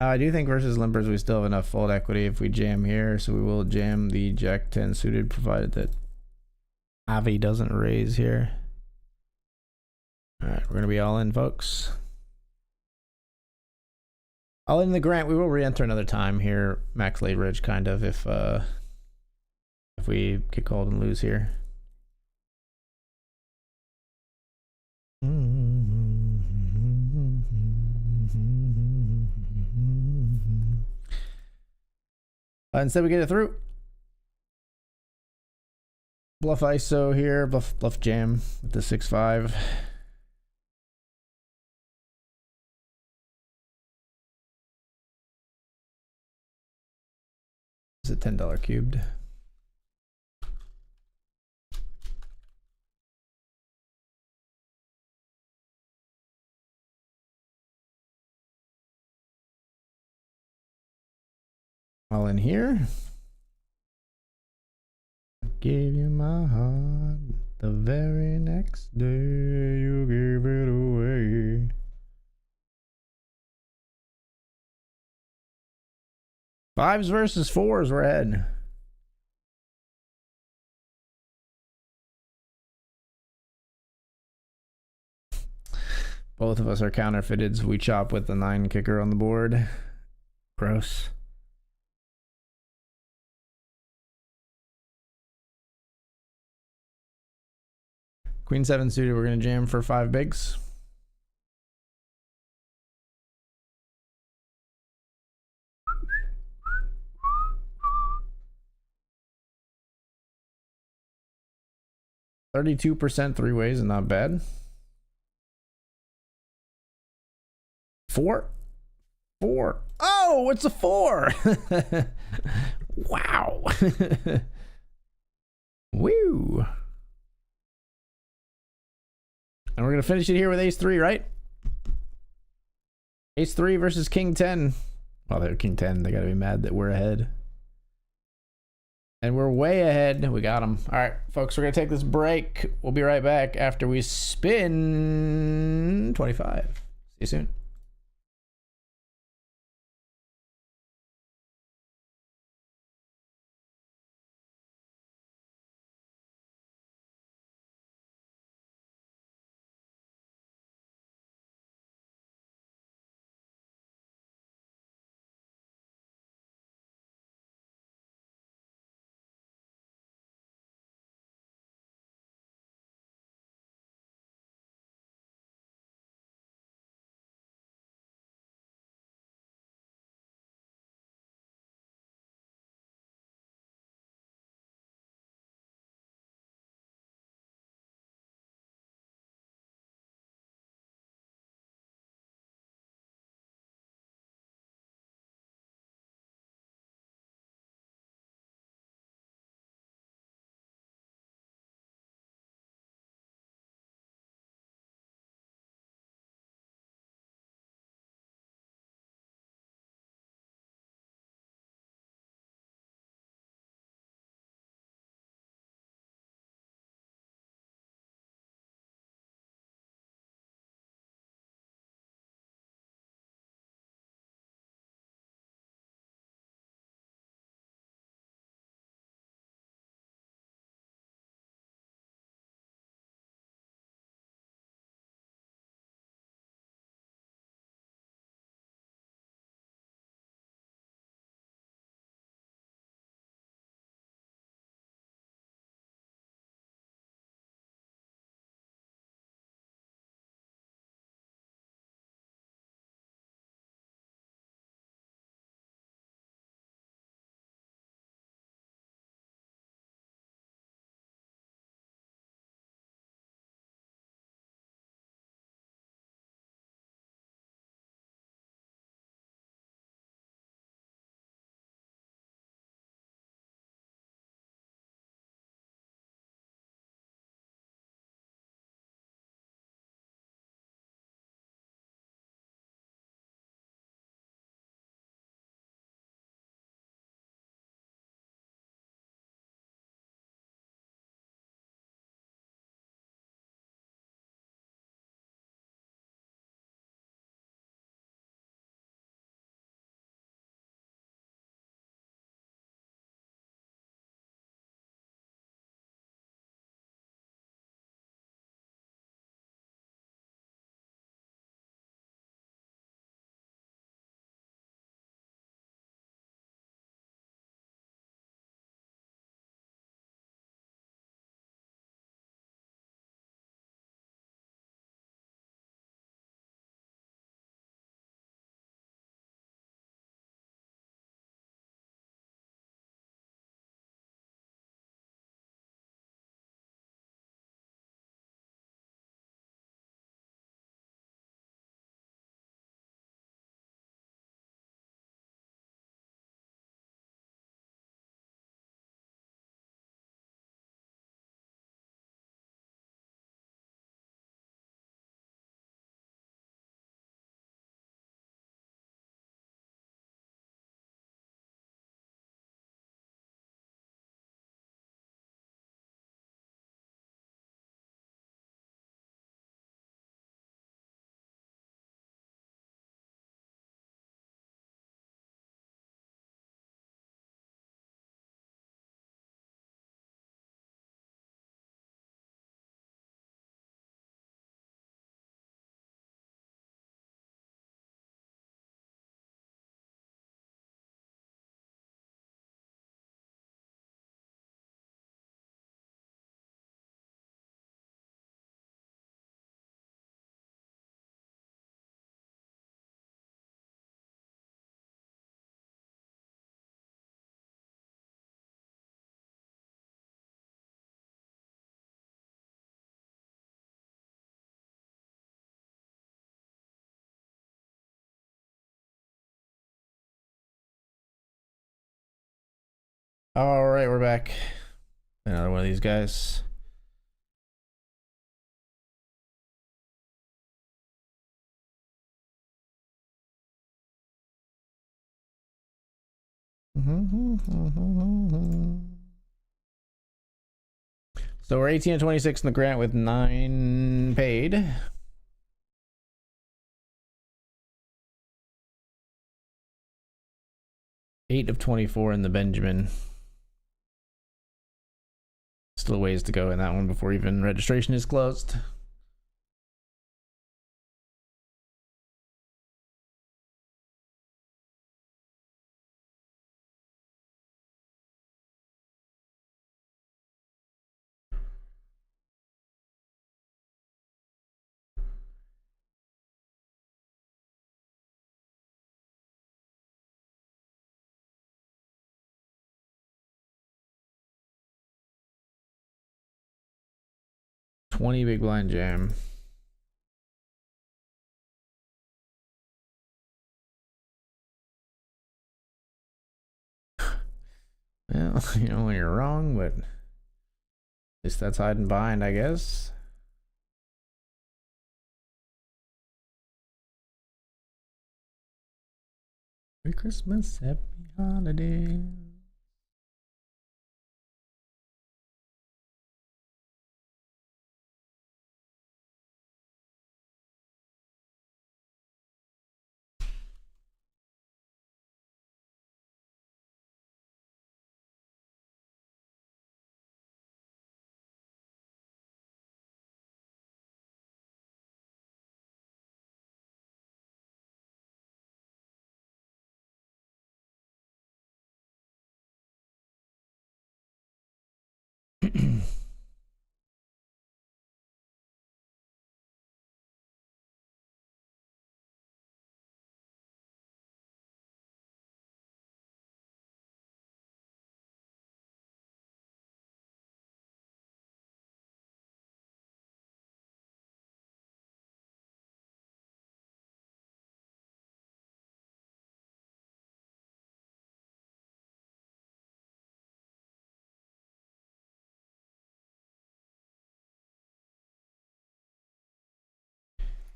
I do think versus limpers we still have enough fold equity if we jam here, so we will jam the Jack 10 suited, provided that Avi doesn't raise here. All right, we're gonna be all in, folks. All in the Grant. We will re-enter another time here, max late ridge, kind of, if we get called and lose here. Instead we get it through. Bluff ISO here, bluff jam with the 6-5. It's a $10 cubed. All in here. Gave you my heart. The very next day you gave it away. Fives versus fours, we're ahead. Both of us are counterfeited. We chop with the 9 kicker on the board. Gross. Queen 7 suited, we're going to jam for 5 bigs. %32% three ways and not bad. 4. Oh, it's a 4. Wow. Woo. And we're going to finish it here with ace 3, right? Ace 3 versus king 10. Well, they're king 10. They got to be mad that we're ahead. And we're way ahead. We got them. All right, folks, we're going to take this break. We'll be right back after we spin 25. See you soon. All right, we're back. Another one of these guys. So we're 18 and 26 in the grant with 9 paid. Eight of 24 in the Benjamin. Still ways to go in that one before even registration is closed. $20 big blind jam. Well, you know when you're wrong, but at least that's hiding behind, I guess. Merry Christmas, happy holidays.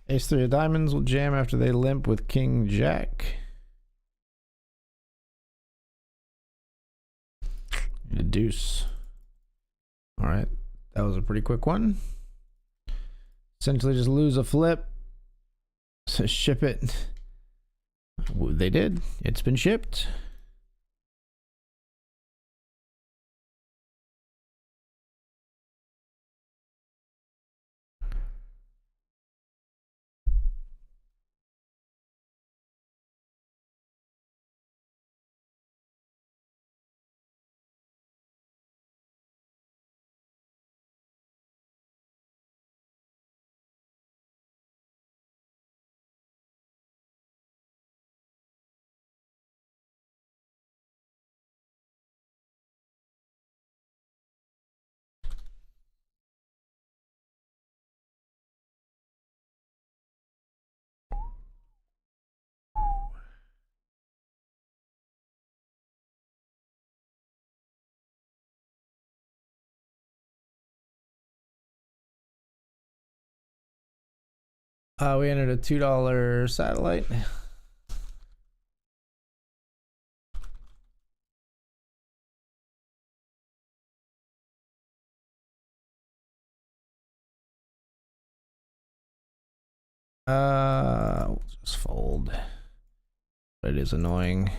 Ace 3 of diamonds will jam after they limp with King Jack. And a deuce. All right, that was a pretty quick one. Essentially just lose a flip. So ship it. They did. It's been shipped. We entered a $2 satellite. We'll just fold. But it is annoying.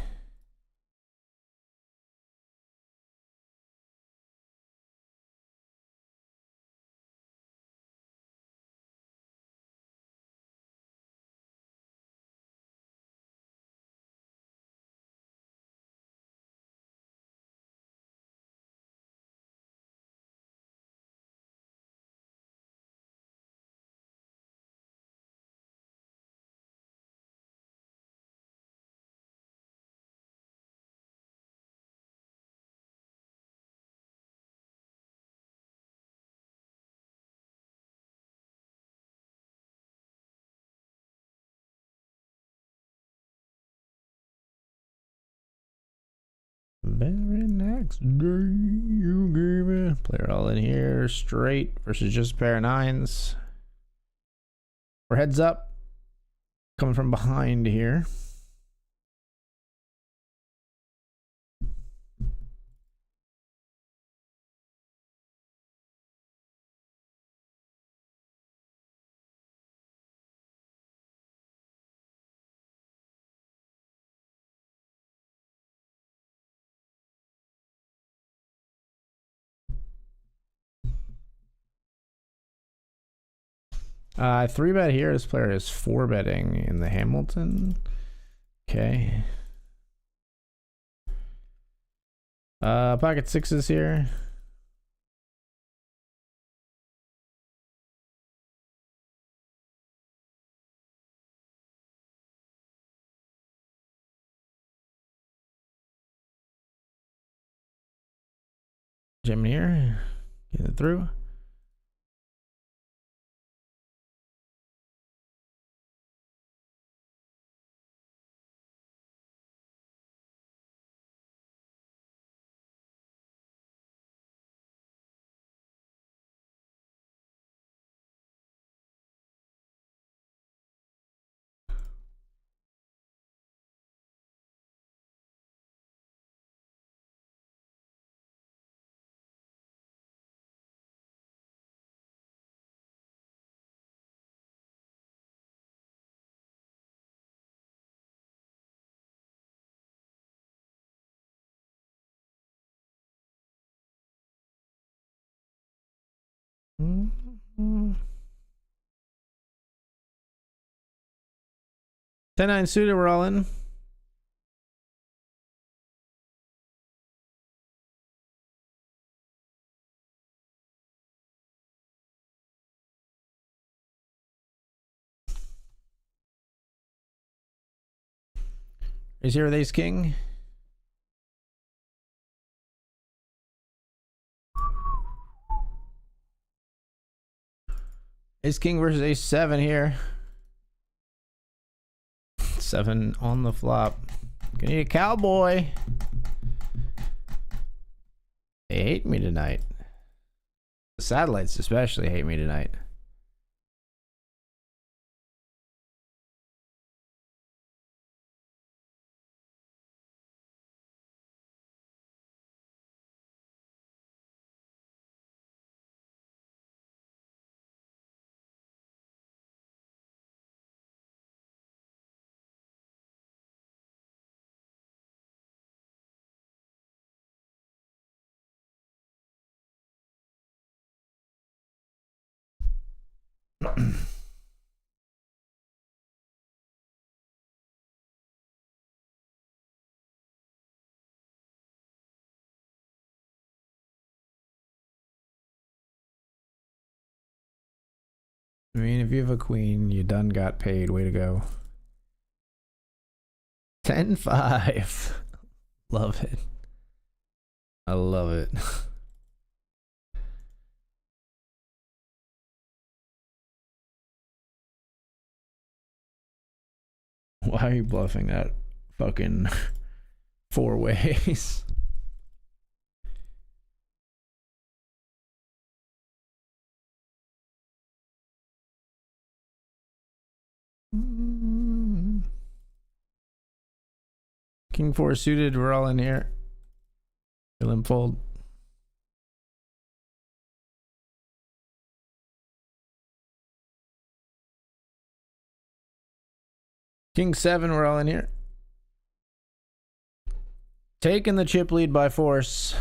Very nice. Next game. Player all in here. Straight versus just a pair of nines. We're heads up. Coming from behind here. Three bet here. This player is four betting in the Hamilton. Okay. Pocket sixes here. Jim here. Get it through. Mm-hmm. 10-9 suited, we're all in. Is here with ace king. Ace king versus ace seven here. Seven on the flop. Gonna need a cowboy. They hate me tonight. The satellites especially hate me tonight. I mean, if you have a queen, you done got paid. Way to go. 10-5. Love it. I love it. Why are you bluffing that fucking four ways? King four suited, we're all in here. Feel him fold. King seven, we're all in here. Taking the chip lead by force.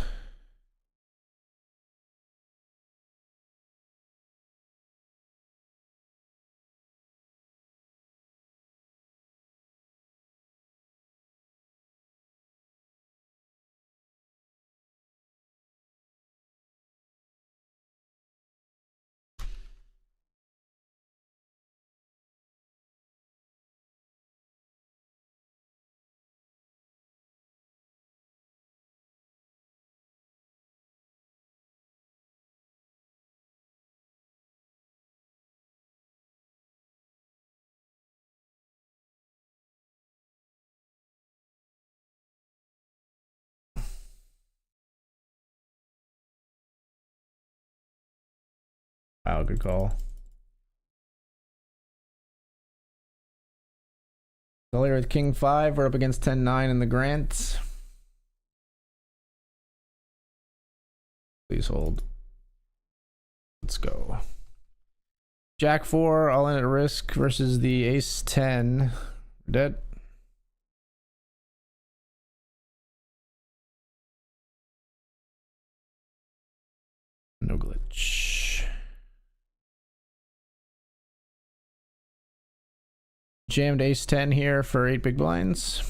Wow, good call. Earlier with King 5, we're up against 10-9 in the Grant. Please hold. Let's go. Jack 4, all in at risk versus the Ace 10. Dead. No glitch. Jammed Ace 10 here for 8 big blinds.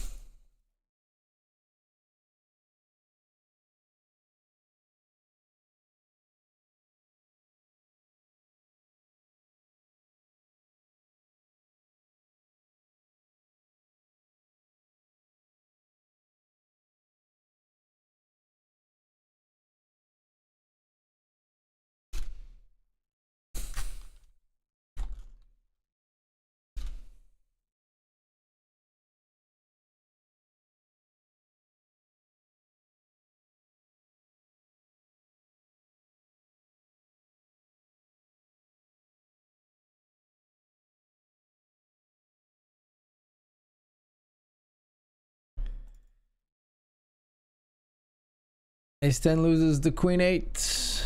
Ace 10 loses the Queen 8.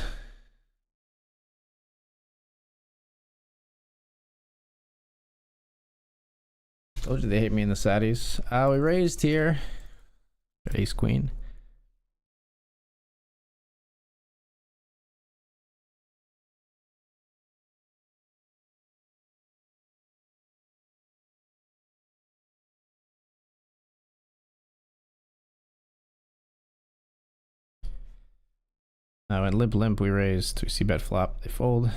Told you they hate me in the Saddies. We raised here. Got Ace Queen. I went limp limp, we raised. We see bet flop, they fold.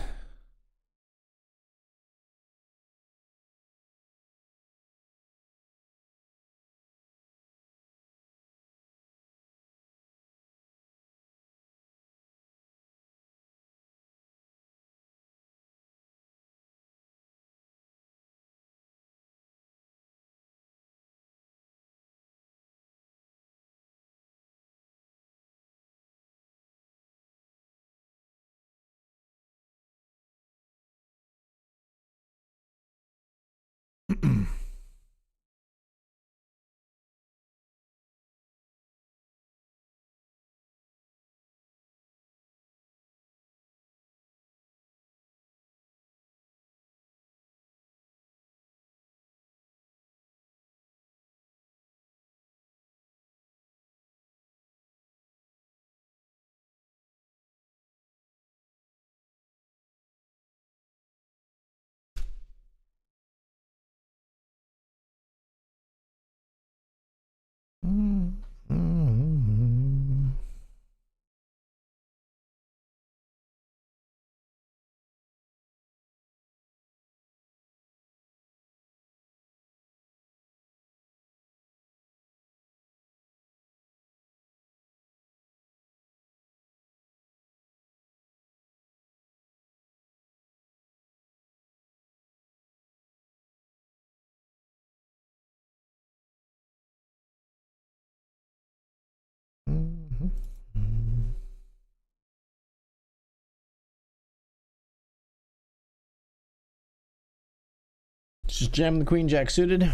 Just jam the Queen Jack suited.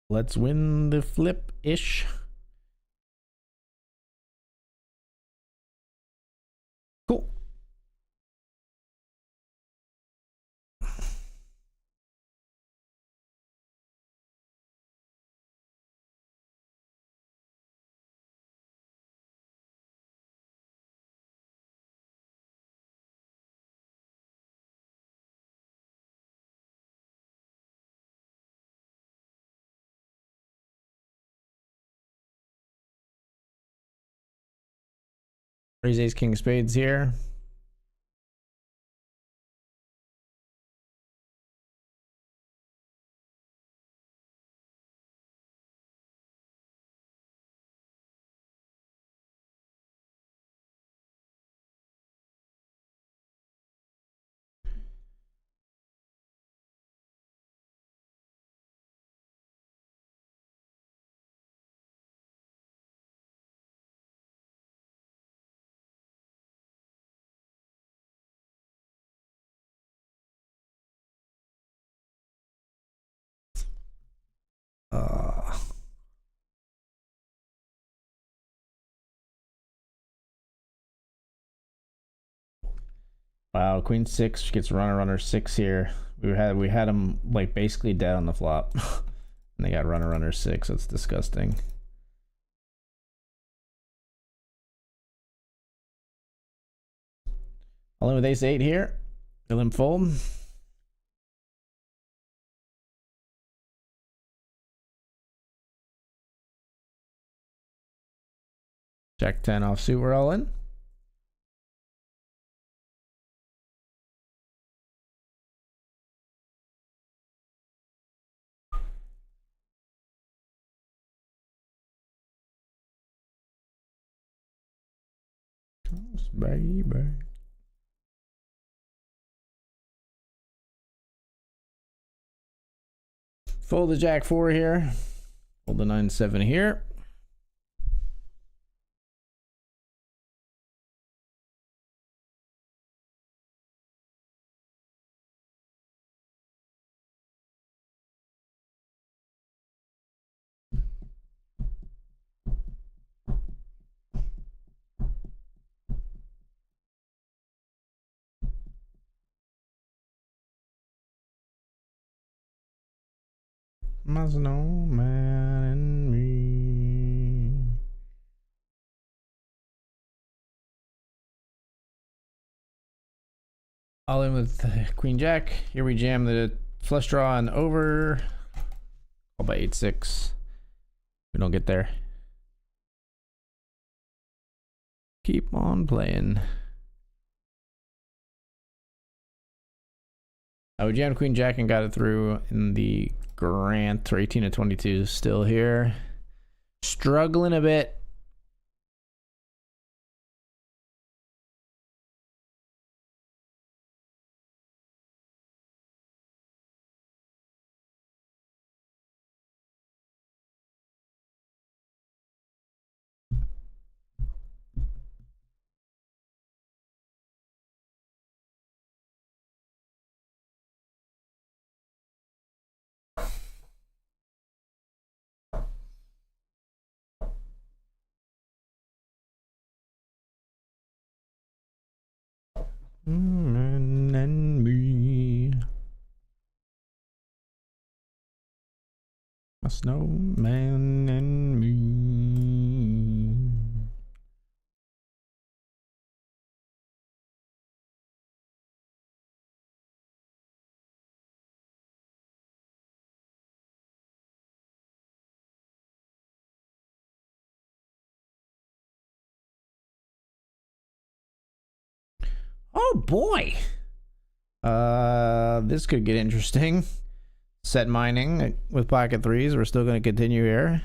Let's win the flip-ish. Cool. Raise Ace King of Spades here. Wow, Queen 6 gets runner 6 here. We had him like basically dead on the flop. And they got runner 6. That's disgusting. All in with ace 8 here. Fill him fold. Jack 10 offsuit, we're all in. Baby. Fold the Jack 4 here. Fold the 9-7 here. My snowman and me. All in with Queen Jack. Here we jam the flush draw and over. Call by 8-6. We don't get there. Keep on playing. We jammed Queen Jack and got it through in the Grant for 18 to 22. Still here. Struggling a bit. And me. A snowman and me. Oh boy. This could get interesting. Set mining with pocket threes. We're still going to continue here.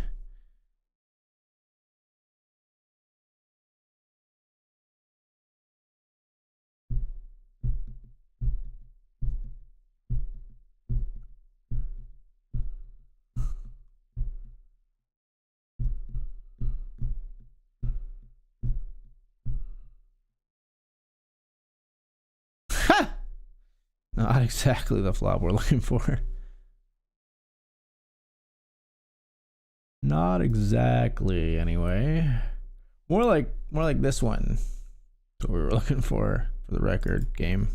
Not exactly the flop we're looking for. Not exactly, anyway. More like this one. That's what we were looking for the record game.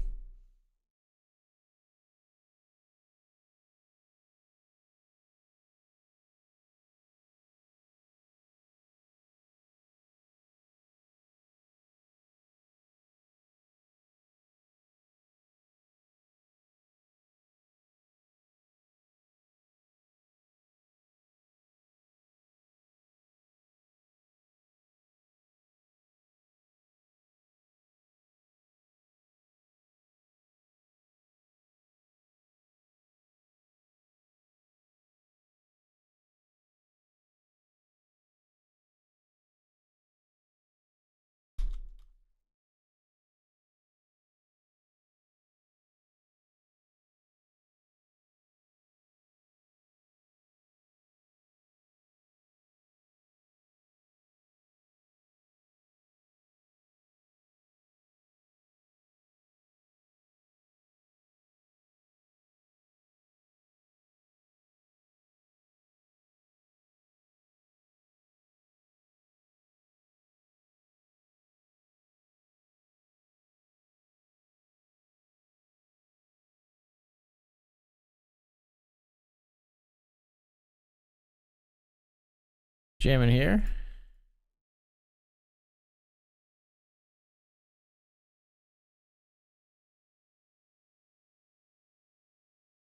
Jamming here.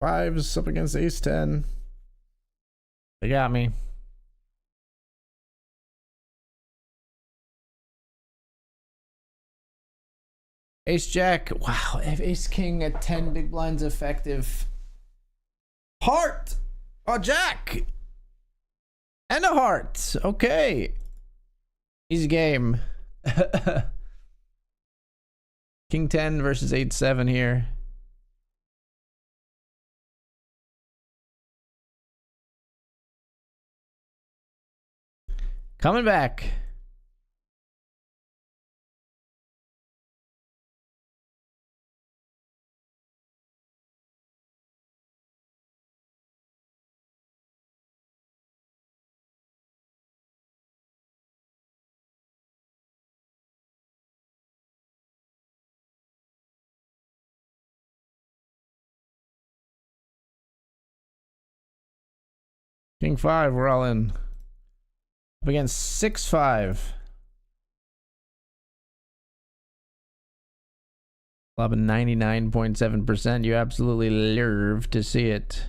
Fives up against ace 10. They got me. Ace jack. Wow. Ace king at 10 big blinds effective. Heart. Oh, jack. And a heart. Okay. Easy game. King 10 versus 8-7 here. Coming back. King 5, we're all in. Up against 6-5. Club 99.7%. You absolutely love to see it.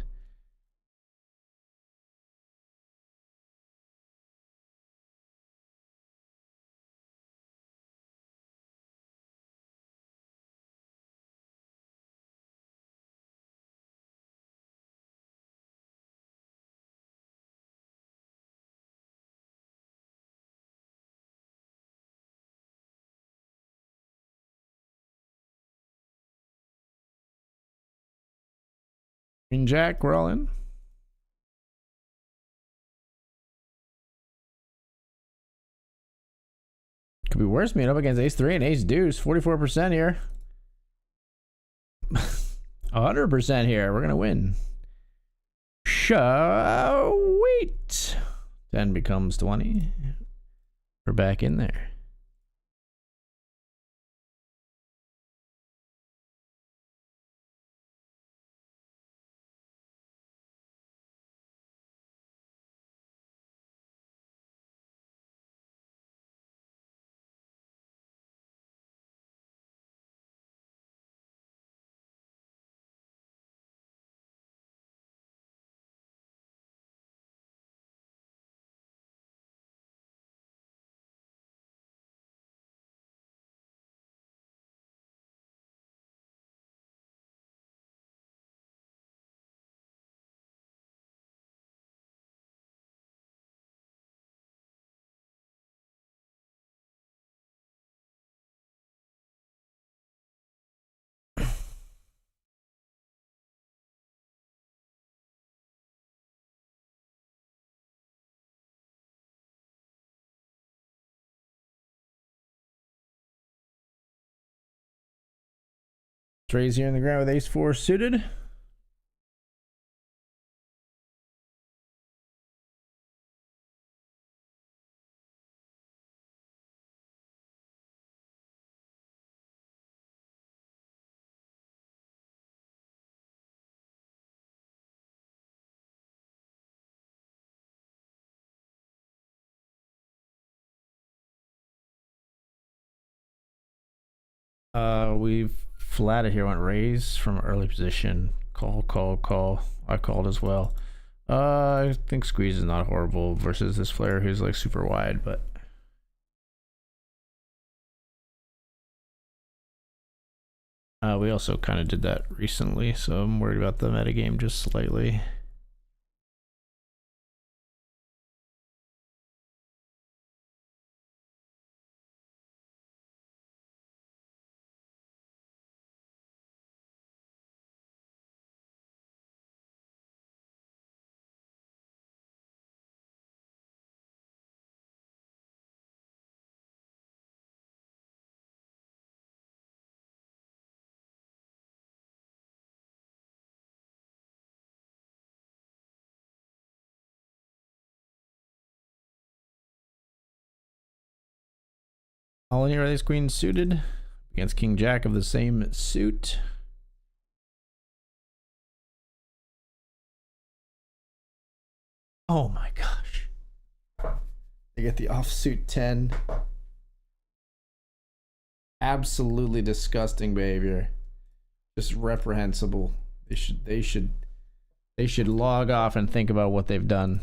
Queen jack, we're all in. Could be worse being up against ace 3 and ace deuce. 44% here. 100% here. We're gonna win. Sweet. 10 becomes 20. We're back in there. Raise here in the ground with ace 4 suited. We've flatted here, went raise from early position. Call. I called as well. I think squeeze is not horrible versus this player who's like super wide, but we also kind of did that recently, so I'm worried about the metagame just slightly. All in here, ace queen suited against king jack of the same suit. Oh my gosh. They get the offsuit 10. Absolutely disgusting behavior. Just reprehensible. They should log off and think about what they've done.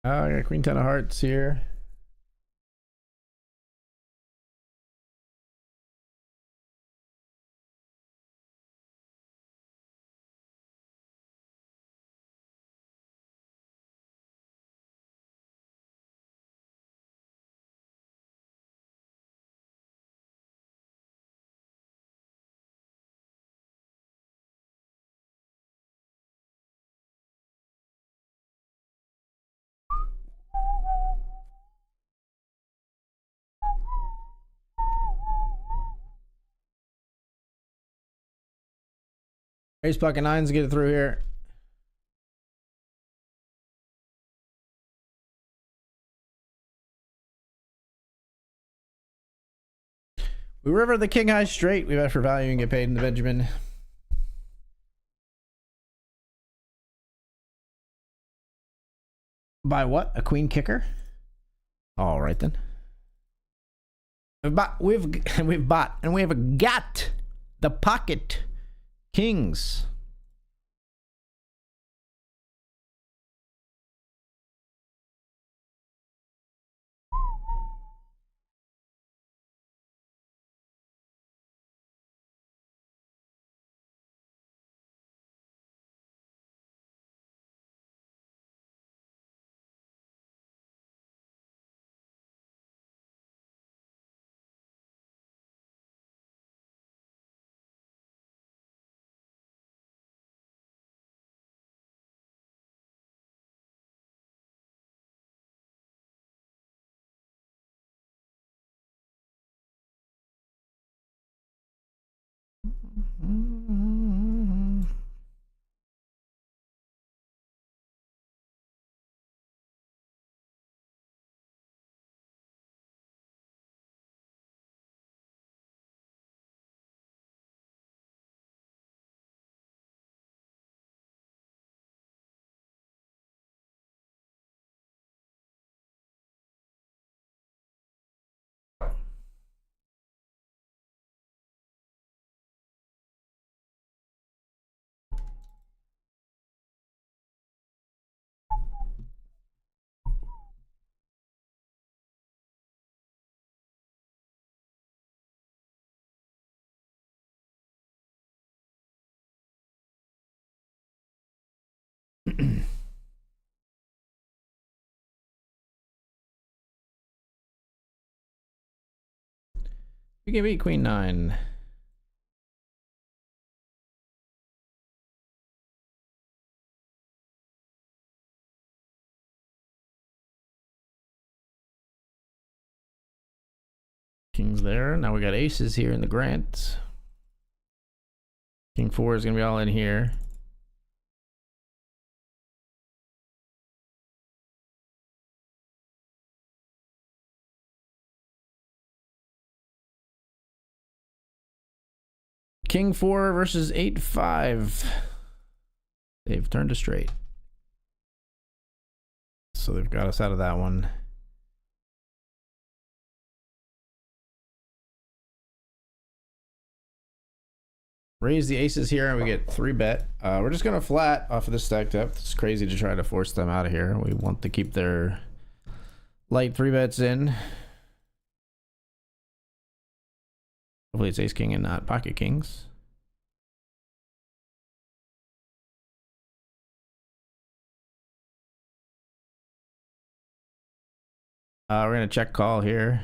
I got queen 10 of hearts here. Ace pocket nines get it through here. We river the king high straight. We bet for value and get paid in the Benjamin. By what? A queen kicker? All right then. We've got the pocket kings. You can beat queen 9. King's there. Now we got aces here in the grant. King 4 is going to be all in here. King 4 versus 8-5. They've turned to straight. So they've got us out of that one. Raise the aces here and we get 3-bet. We're just going to flat off of this stack depth. It's crazy to try to force them out of here. We want to keep their light 3-bets in. Hopefully it's ace king and not pocket kings. We're gonna check call here.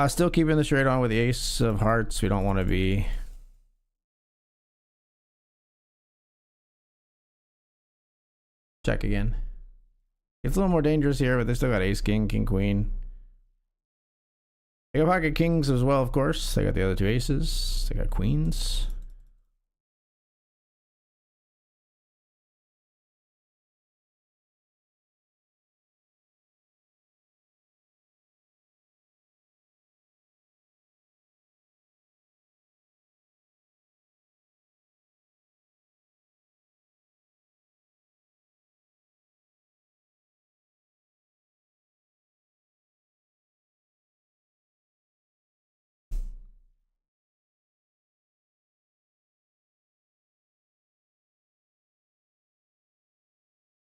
Still keeping the straight on with the ace of hearts. We don't want to be check again. It's a little more dangerous here, but they still got ace king, king queen. They got pocket kings as well, of course. They got the other two aces. They got queens.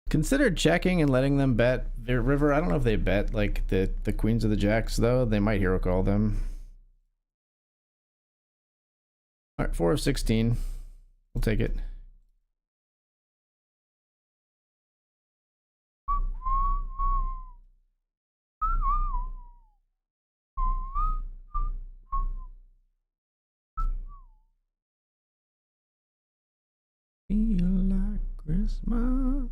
Consider checking and letting them bet their river. I don't know if they bet like the queens of the jacks though. They might hero call them. All right, 4 of 16. We'll take it. Feel like Christmas.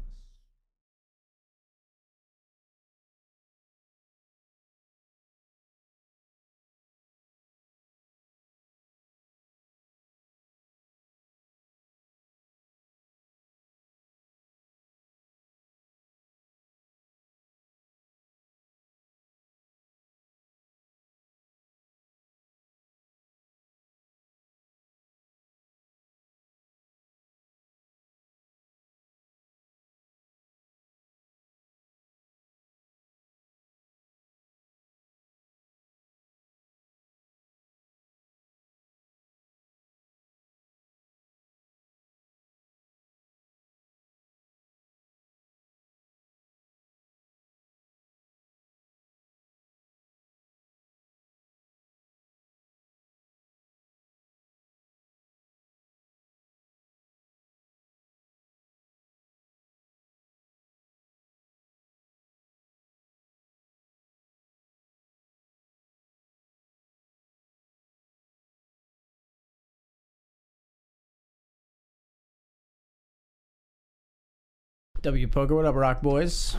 W Poker, what up, Rock Boys?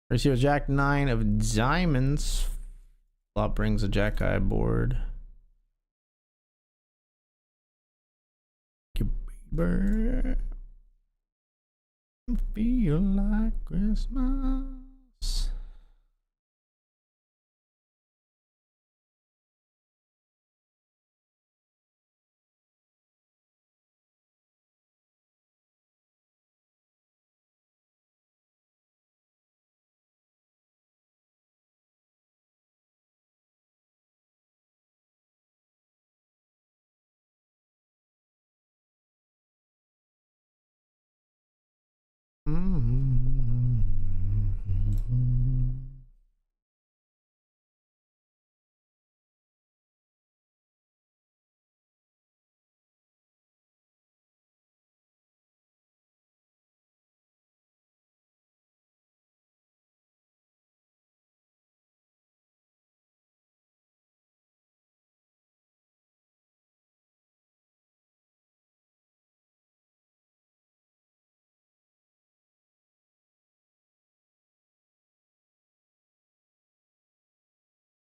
Receive a Jack 9 of diamonds. Flop brings a Jack high board. You baby. Feel like Christmas.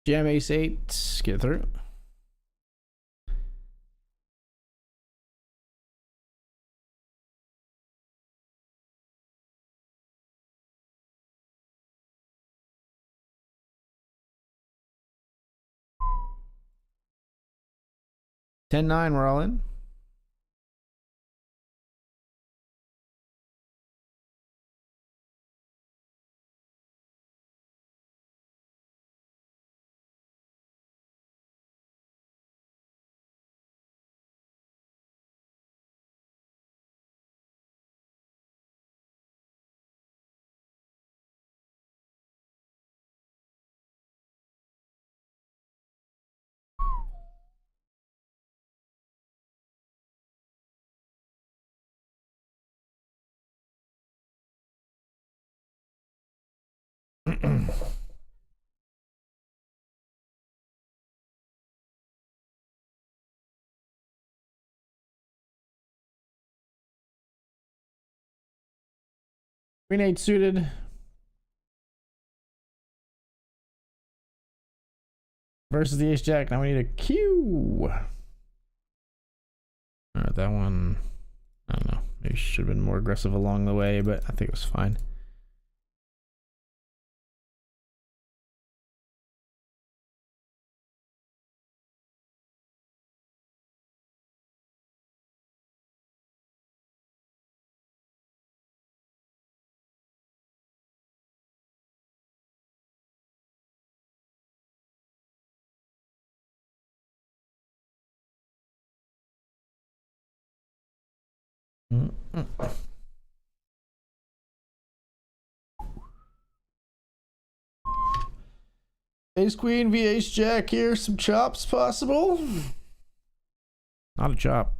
Jam ace 8. Get through. Ten nine. We're all in. Queen 8 suited. Versus the ace jack. Now we need a Q. Alright, that one, I don't know. Maybe should have been more aggressive along the way, but I think it was fine. Ace queen v ace jack here. Some chops possible. Not a chop.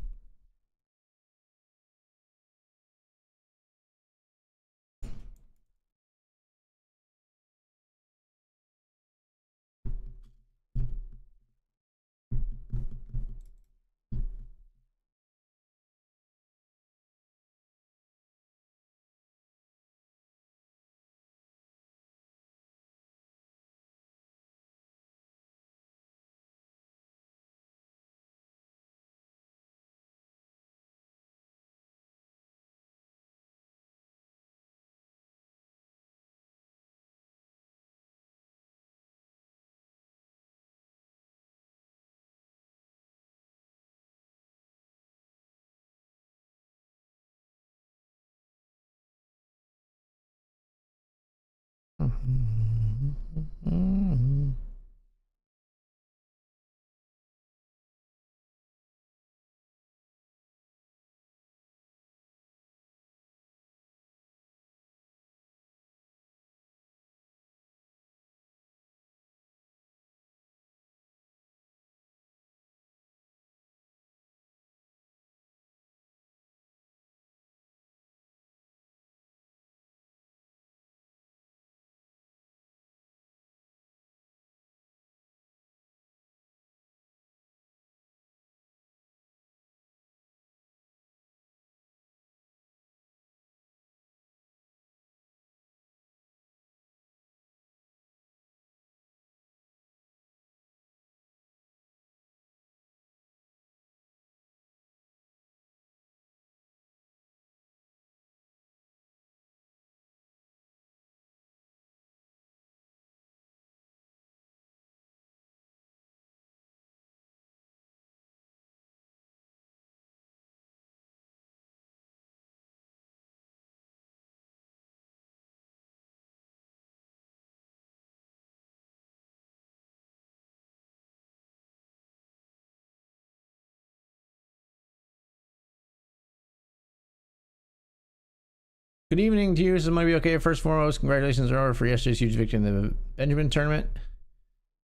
Good evening to you. This might be okay. First and foremost, congratulations on for yesterday's huge victory in the Benjamin tournament.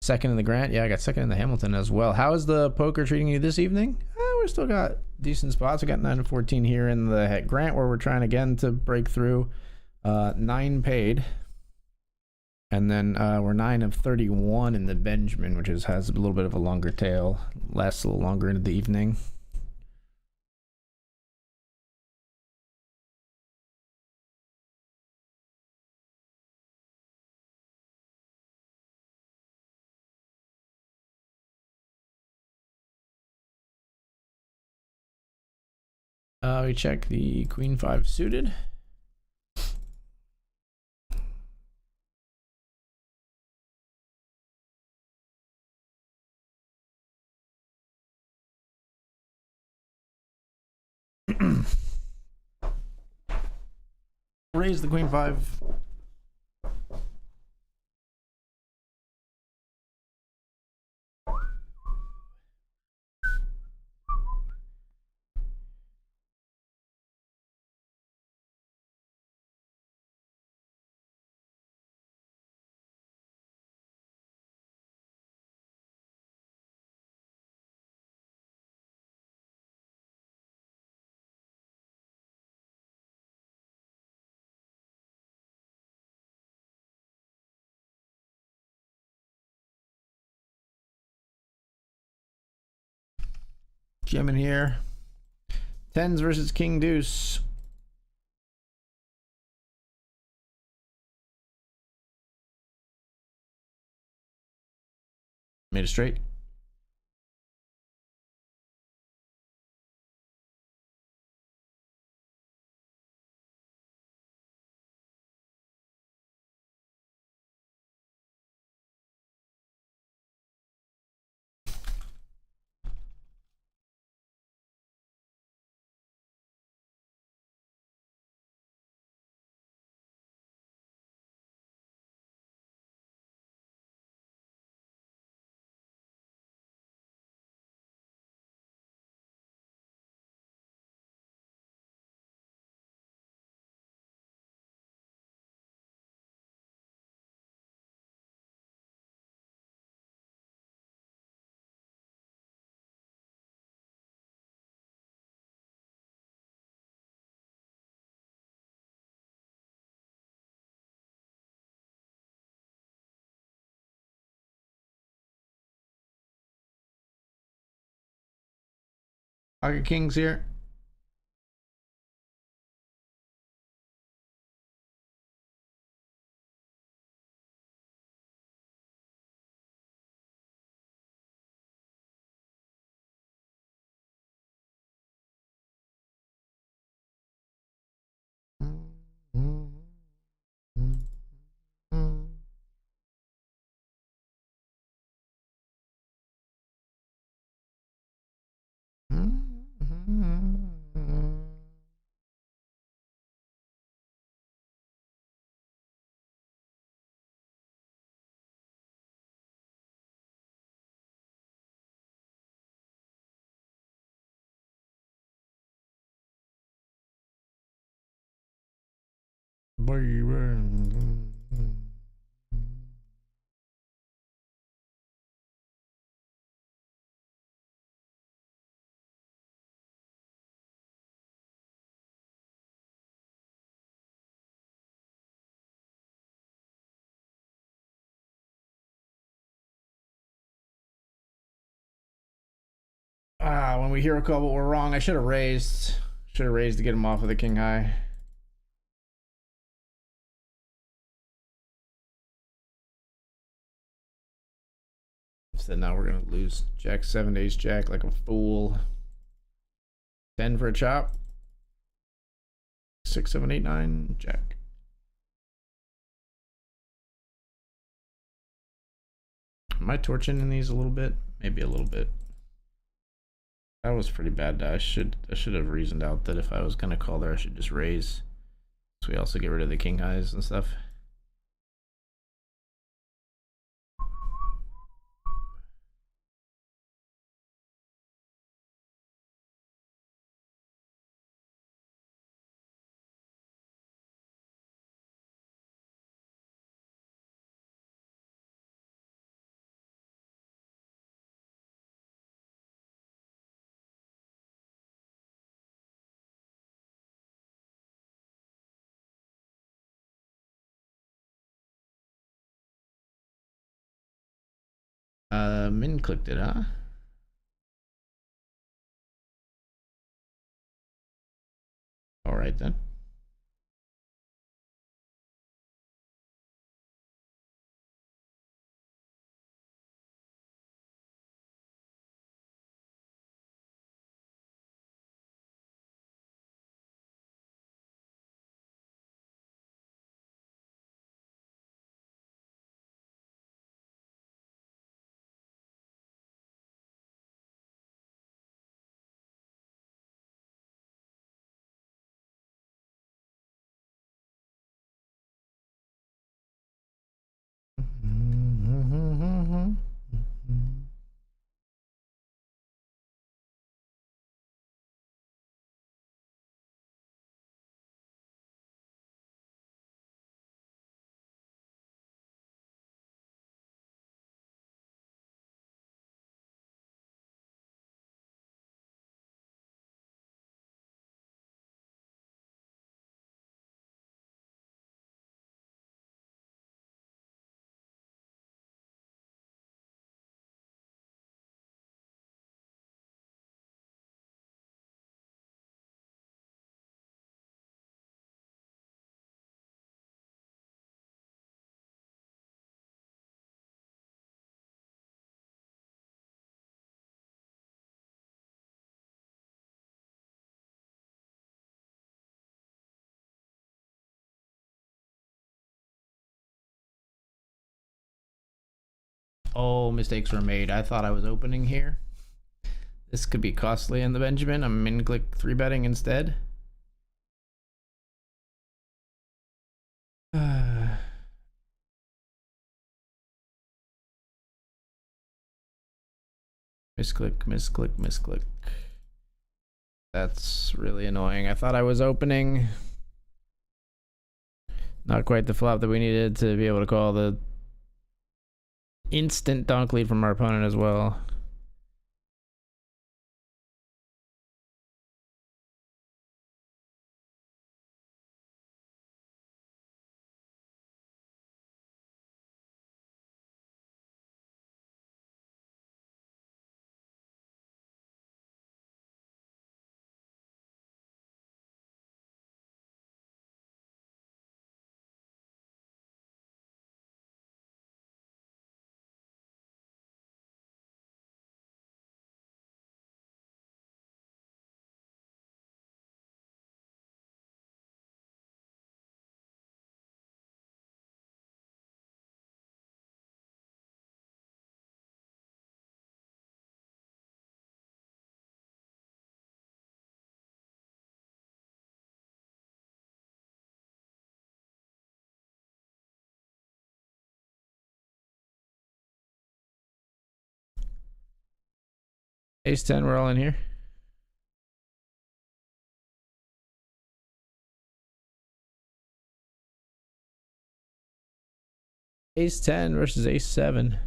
Second in the Grant. Yeah, I got second in the Hamilton as well. How is the poker treating you this evening? We still got decent spots. We got 9 to 14 here in the Grant, where we're trying again to break through. 9 paid. And then we're 9 of 31 in the Benjamin, which has a little bit of a longer tail. Lasts a little longer into the evening. We check the Queen 5 suited. Raise the Queen 5. Jamming here. 10s versus King Deuce. Made a straight. Pocket kings here. When we hero call, but we're wrong. I should have raised. Should have raised to get him off of the king high. Instead, now we're gonna lose Jack 7 ace Jack like a fool. 10 for a chop. 6, 7, 8, 9 Jack. Am I torching in these a little bit? Maybe a little bit. That was pretty bad. I should have reasoned out that if I was gonna call there, I should just raise. So we also get rid of the king highs and stuff. Min clicked it, huh? All right then. Oh, mistakes were made. I thought I was opening here. This could be costly in the Benjamin. I'm in click 3-betting instead. Misclick, misclick, misclick. That's really annoying. I thought I was opening. Not quite the flop that we needed to be able to call the instant donk lead from our opponent as well. Ace 10, we're all in here. Ace 10 versus Ace 7.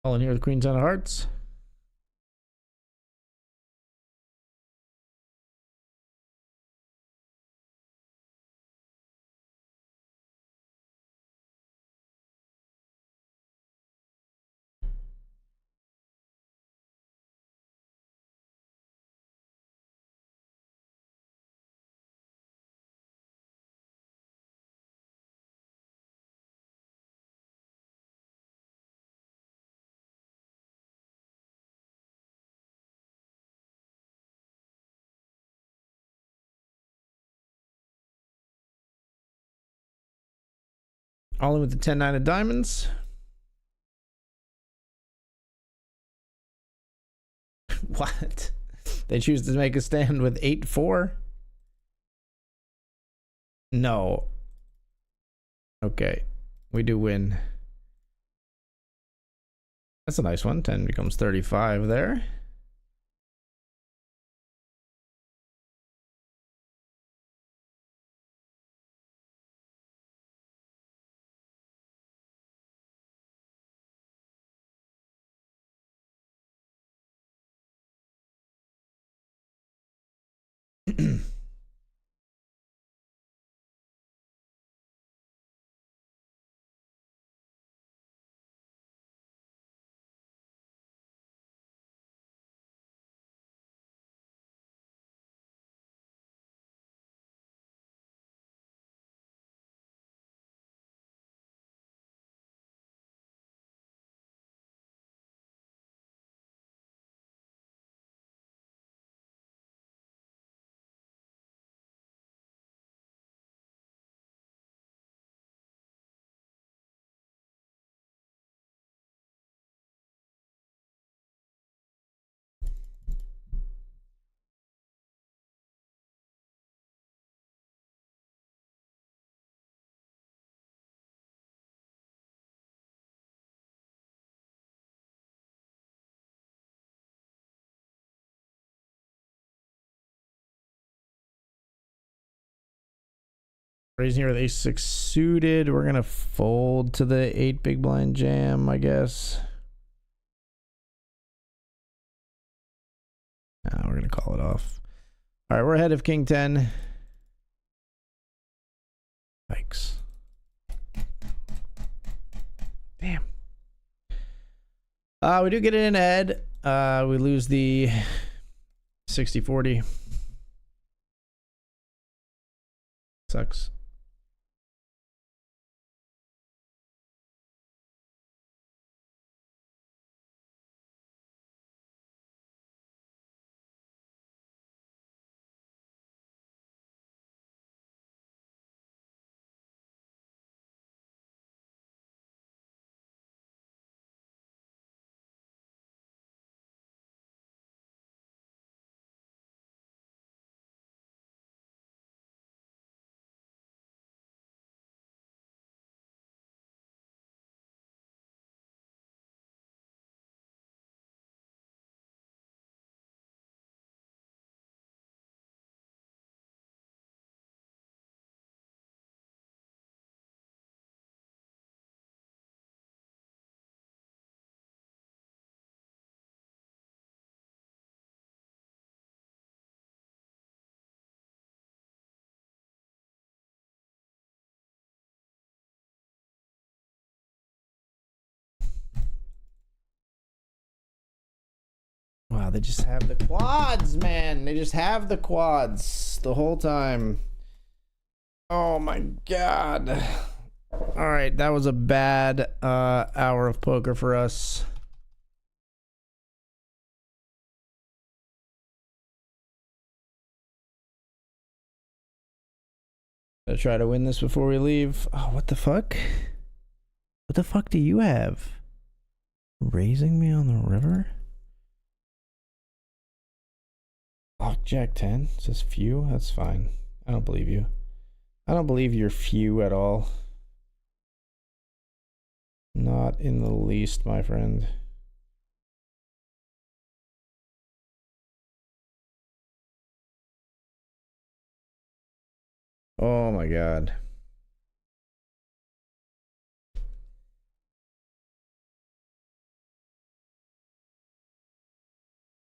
All in here with Queen 10 of hearts. All in with the 10-9 of diamonds. What? They choose to make a stand with 8-4? No. Okay. We do win. That's a nice one. 10 becomes 35 there. Raising here with ace six suited. We're gonna fold to the 8 big blind jam, I guess. We're gonna call it off. All right, we're ahead of king 10. Yikes. Damn. We do get it in ahead. We lose the 60-40. Sucks. Wow, they just have the quads, man. They just have the quads the whole time. Oh my god. All right, that was a bad hour of poker for us. Gonna try to win this before we leave. Oh, what the fuck? What the fuck do you have? Raising me on the river? Lock Jack 10 says few. That's fine. I don't believe you. I don't believe you're few at all. Not in the least, my friend. Oh my god.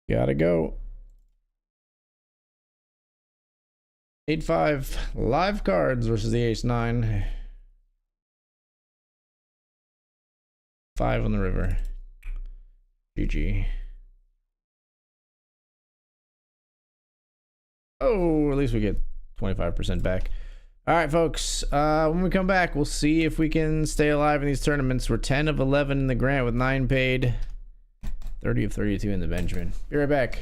Gotta go. 8-5 live cards versus the ace-9. 5 on the river. GG. Oh, at least we get 25% back. All right, folks. When we come back, we'll see if we can stay alive in these tournaments. We're 10 of 11 in the Grant with 9 paid. 30 of 32 in the Benjamin. Be right back.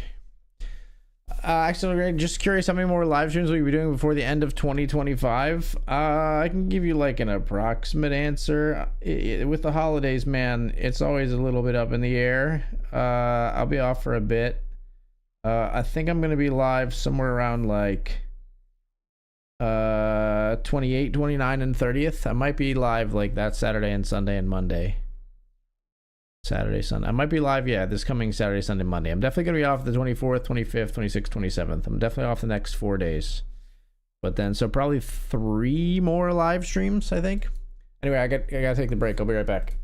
Actually, just curious how many more live streams we'll be doing before the end of 2025. I can give you like an approximate answer. With the holidays, man, it's always a little bit up in the air. I'll be off for a bit. I think I'm gonna be live somewhere around like 28, 29, and 30th. I might be live like that Saturday and Sunday and Monday. Saturday, Sunday. I might be live, yeah, this coming Saturday, Sunday, Monday. I'm definitely going to be off the 24th, 25th, 26th, 27th. I'm definitely off the next 4 days. But then, so probably 3 more live streams, I think. Anyway, I gotta take the break. I'll be right back.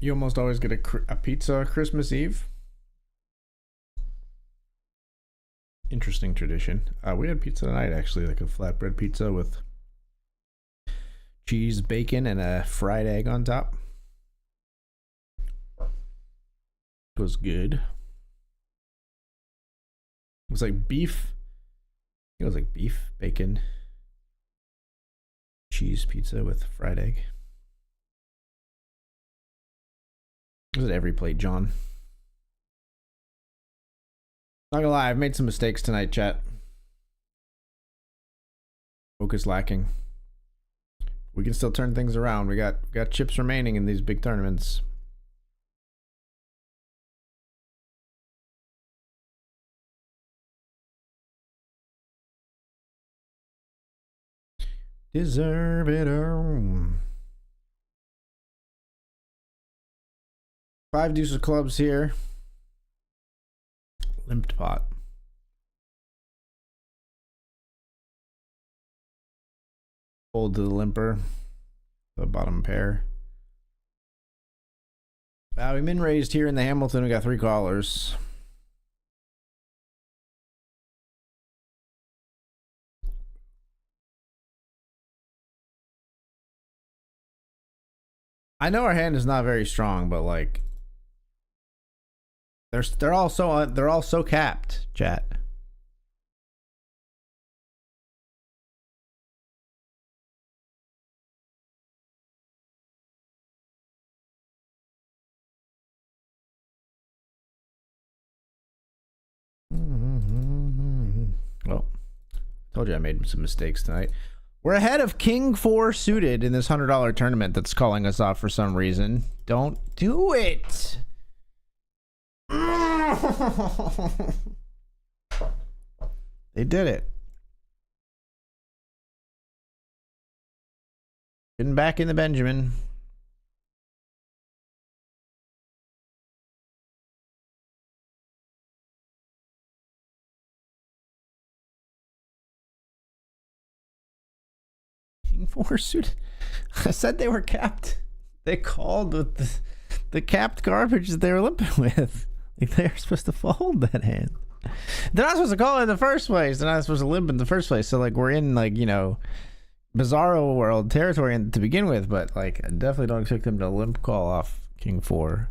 You almost always get a pizza Christmas Eve. Interesting tradition. We had pizza tonight, actually, like a flatbread pizza with cheese, bacon, and a fried egg on top. It was good. It was like beef. It was like beef, bacon, cheese pizza with fried egg. It was at every plate, John. Not gonna lie, I've made some mistakes tonight, chat. Focus lacking. We can still turn things around. We got chips remaining in these big tournaments. Deserve it all. 5 deuces of clubs here. Limped pot. Fold to the limper. The bottom pair. We min raised here in the Hamilton. We got 3 callers. I know our hand is not very strong, but like they're all so capped, chat. Well, told you I made some mistakes tonight. We're ahead of King 4 suited in this $100 tournament that's calling us off for some reason. Don't do it. They did it. Getting back in the Benjamin. King 4 suited. I said they were capped. They called with the capped garbage that they were limping with. Like they're supposed to fold that hand. They're not supposed to call it in the first place. They're not supposed to limp in the first place. So like we're in like, you know, bizarro world territory to begin with, but like I definitely don't expect them to limp call off King 4.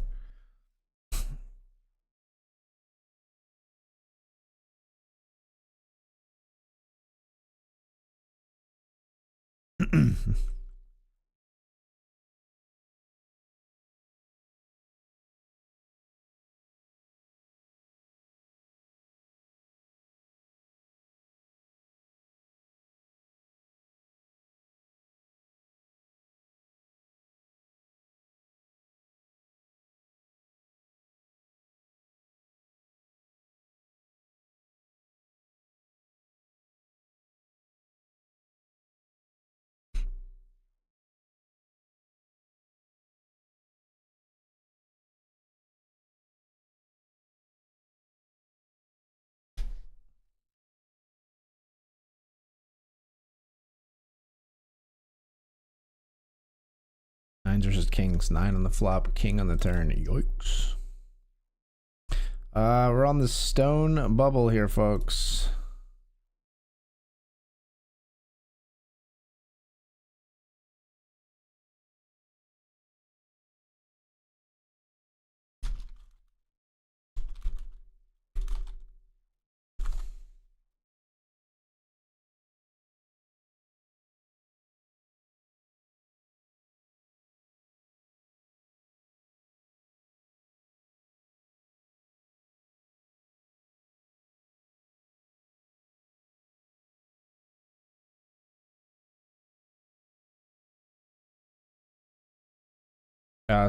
Nines versus kings. 9 on the flop, king on the turn. Yikes. We're on the stone bubble here, folks.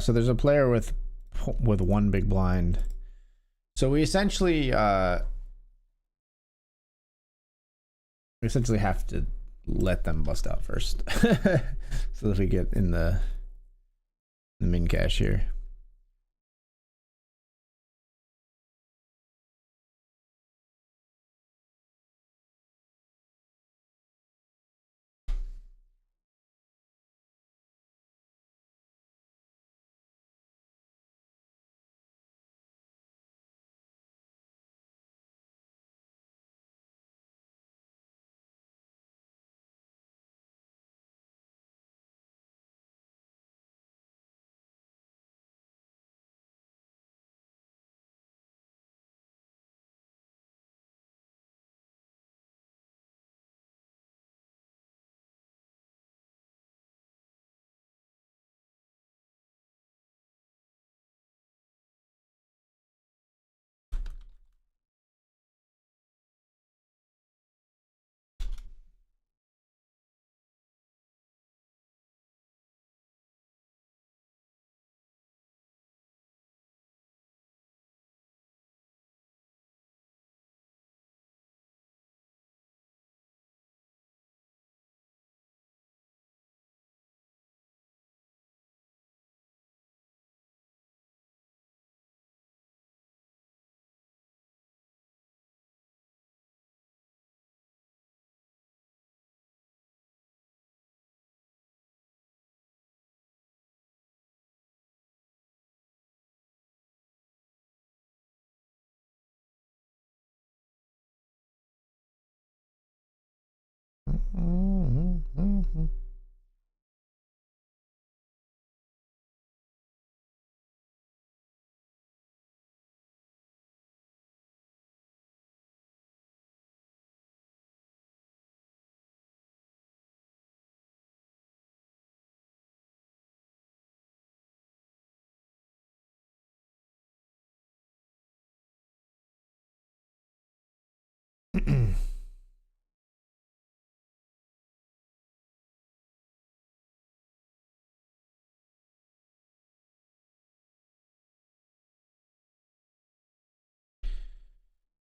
So there's a player with 1 big blind. So we essentially have to let them bust out first, so that we get in the min cash here.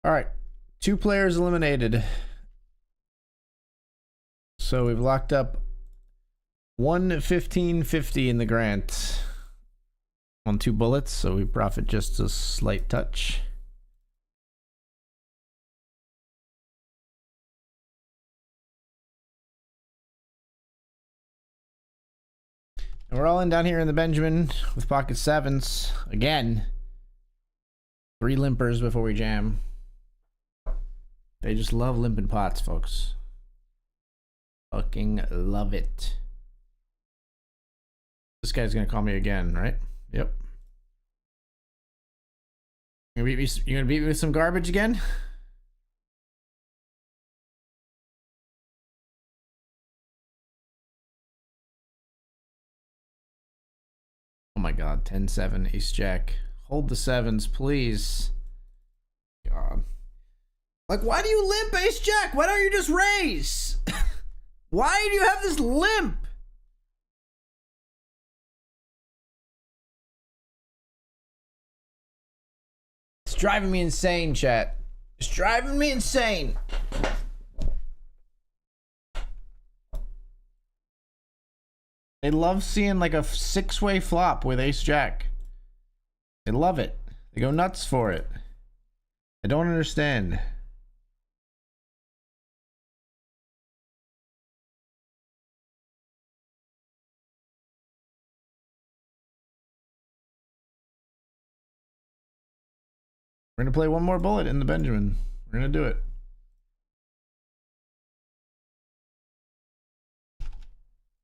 All right, 2 players eliminated. So we've locked up 115.50 in the grant on 2 bullets, so we profit just a slight touch. And we're all in down here in the Benjamin with pocket 7s. Again, 3 limpers before we jam. They just love limping pots, folks. Fucking love it. This guy's gonna call me again, right? Yep. You gonna beat me with some garbage again? Oh my god, 10-7, ace jack. Hold the 7s, please. God. Like, why do you limp, ace jack? Why don't you just raise? Why do you have this limp? It's driving me insane, chat. It's driving me insane. They love seeing like a 6-way flop with ace jack. They love it. They go nuts for it. I don't understand. We're gonna play one more bullet in the Benjamin. We're gonna do it.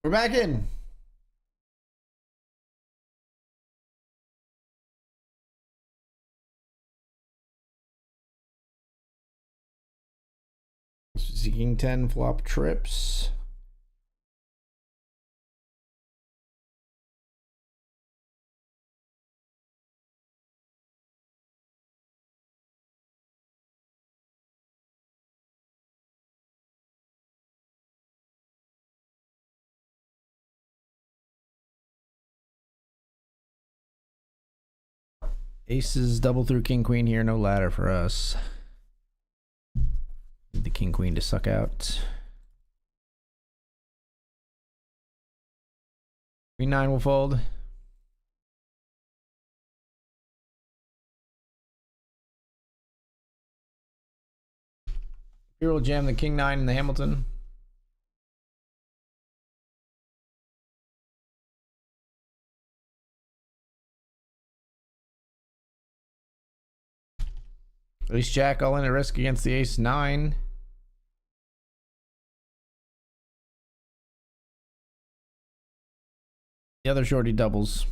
We're back in. King 10 flop trips. Aces double through king queen here, no ladder for us. Need the king queen to suck out. Queen 9 will fold. Here we'll jam the king 9 in the Hamilton. Ace jack all in at risk against the ace 9. The other shorty doubles.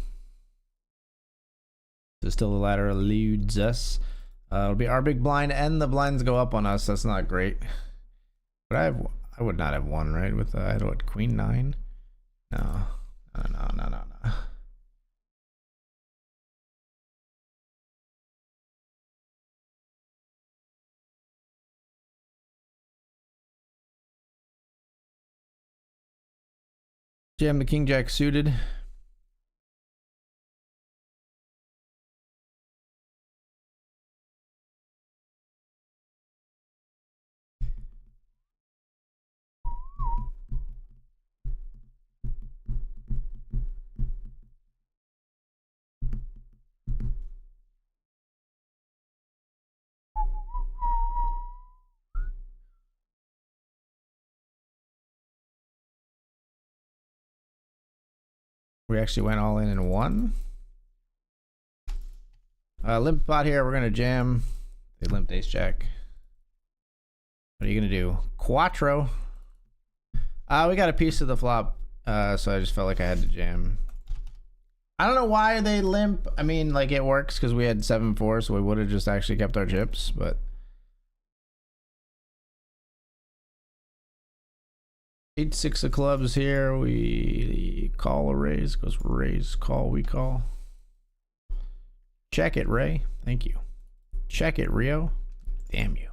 So still the ladder eludes us. It'll be our big blind and the blinds go up on us. That's not great. But I would not have won, right? With I had what, queen 9? No. No. Jam the king jack suited. We actually went all in one. Limp pot here. We're gonna jam. They limped ace jack. What are you gonna do? Quattro. We got a piece of the flop, so I just felt like I had to jam. I don't know why they limp. I mean, like, it works because we had 7-4, so we would have just actually kept our chips, but 8-6 of clubs here. We call or raise. Goes raise, call, we call. Check it, Ray. Thank you. Check it, Rio. Damn you.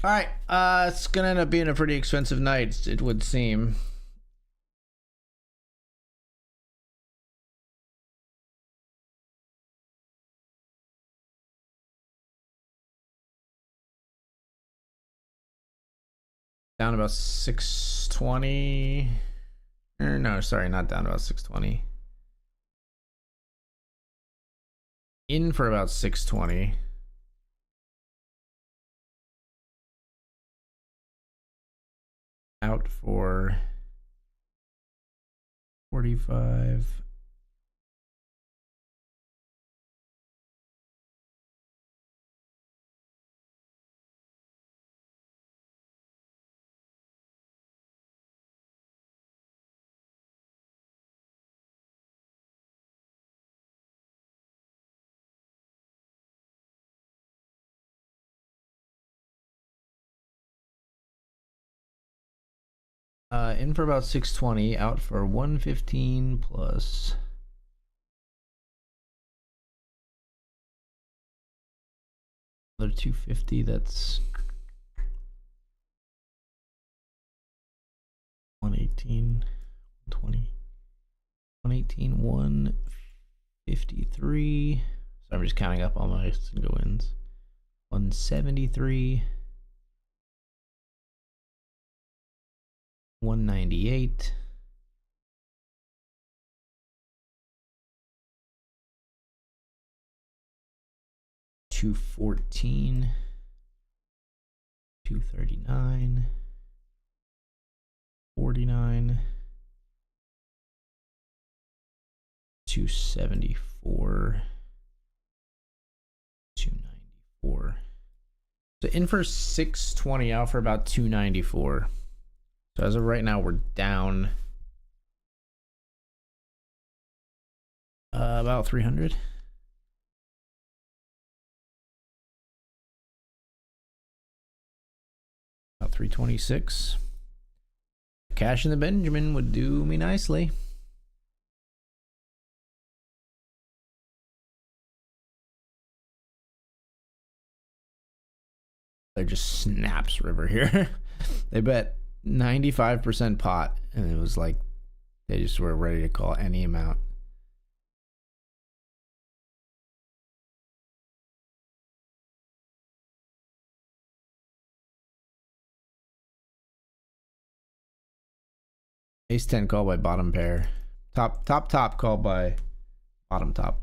All right, it's gonna end up being a pretty expensive night, it would seem. Down about 620. No, sorry, not down about 620. In for about 620. Out for 45. In for about 620, out for 115 plus. Another 250, that's 118, 120, 118, 153. So I'm just counting up all my single wins. 173. 198. 214. 239. 49. 274. 294. So in for 620, out for about 294. So as of right now, we're down about 300. About 326. Cash in the Benjamin would do me nicely. They just snaps river here. They bet 95% pot, and it was like they just were ready to call any amount. Ace 10 called by bottom pair. Top called by bottom top.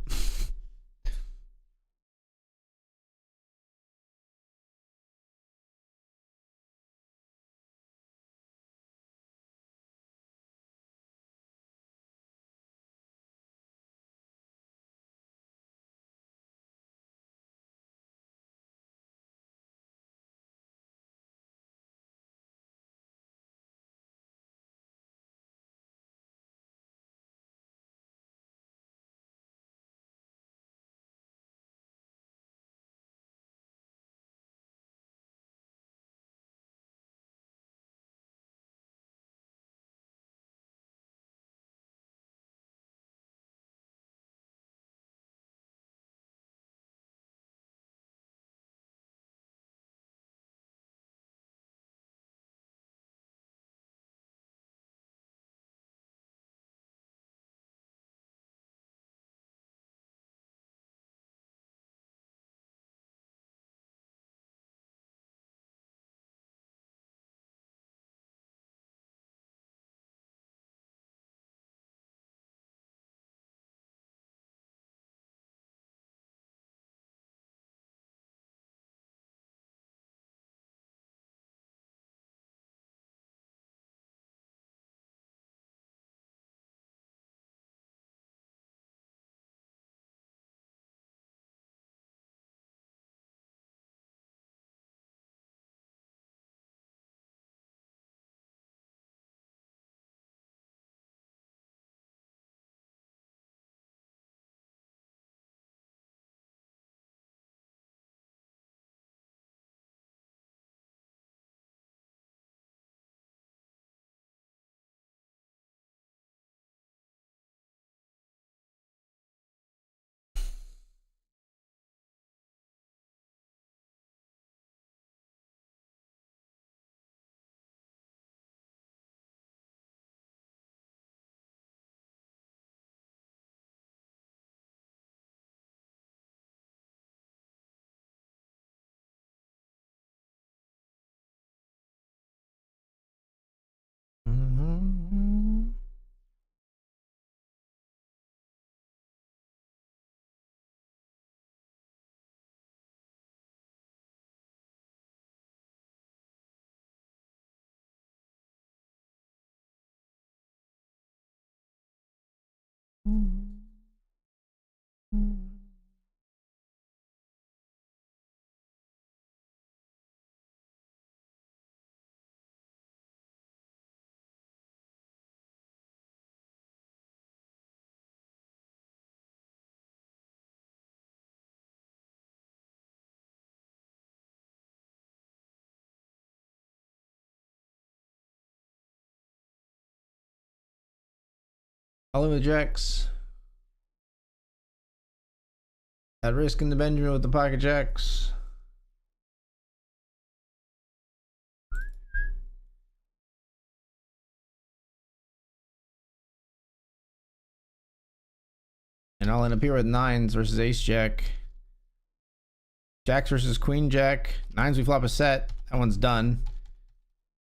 All in with jacks. At risk in the Benjamin with the pocket jacks. And I'll end up here with nines versus ace jack. Jacks versus queen jack. Nines, we flop a set. That one's done.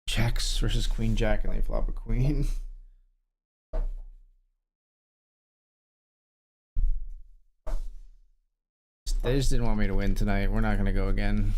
Jacks versus queen jack, and they flop a queen. They just didn't want me to win tonight. We're not going to go again.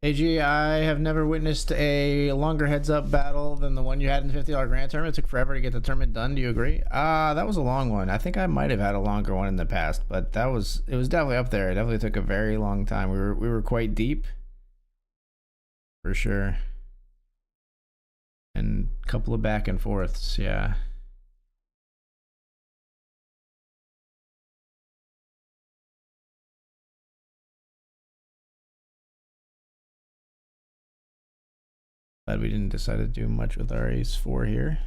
AG, I have never witnessed a longer heads-up battle than the one you had in the $50 grand tournament. It took forever to get the tournament done. Do you agree? That was a long one. I think I might have had a longer one in the past, but it was definitely up there. It definitely took a very long time. We were quite deep, for sure, and a couple of back and forths. Yeah. But we didn't decide to do much with our ace four here.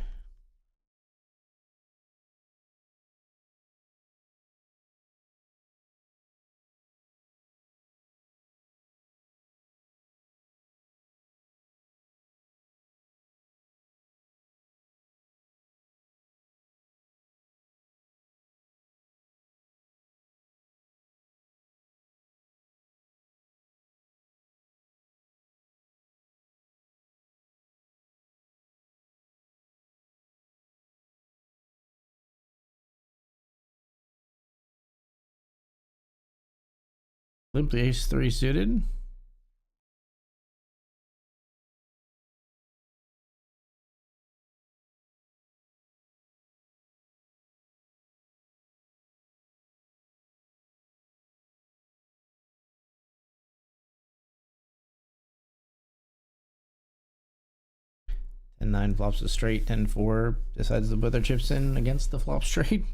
Limp ace three suited. And 9 flops a straight. 10-4 decides to put their chips in against the flop straight,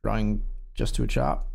drawing just to a chop.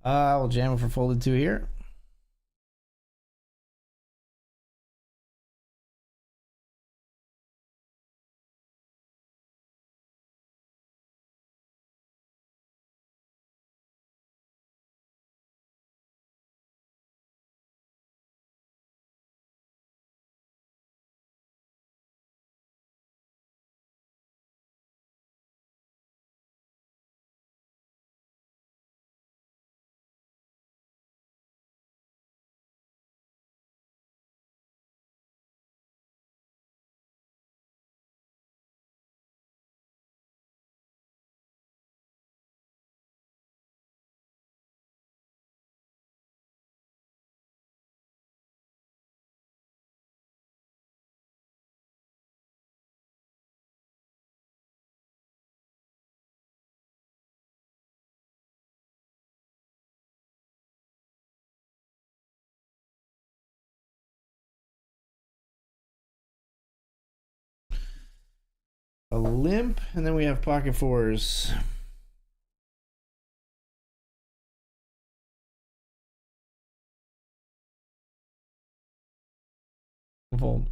We'll jam it for folded 2 here. A limp, and then we have pocket 4s. Fold.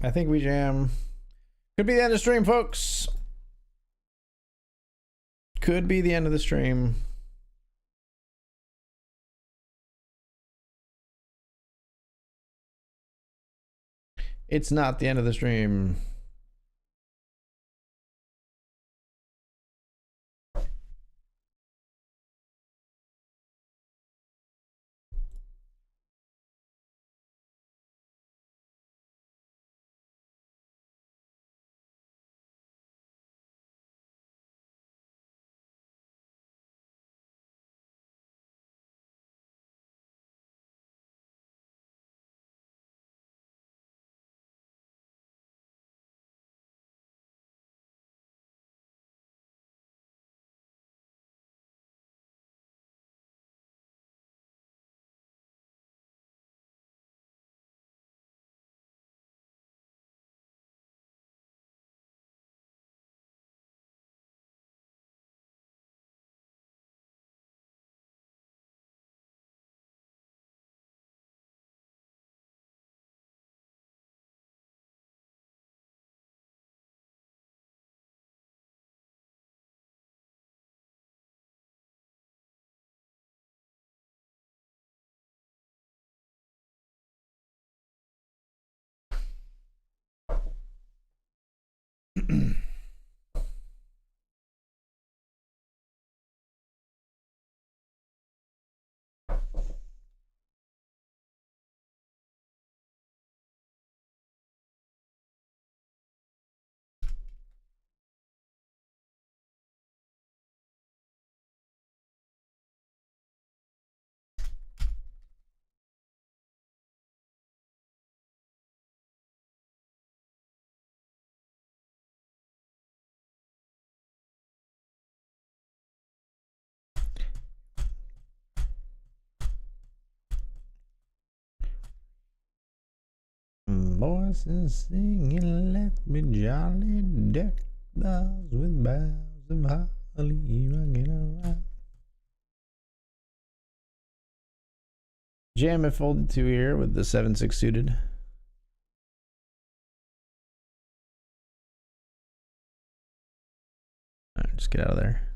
I think we jam. Could be the end of stream, folks. Could be the end of the stream. It's not the end of the stream. Voices singing, let me jolly deck the halls with boughs of holly rocking around. Jam it folded 2 here with the 7-6 suited. All right, just get out of there.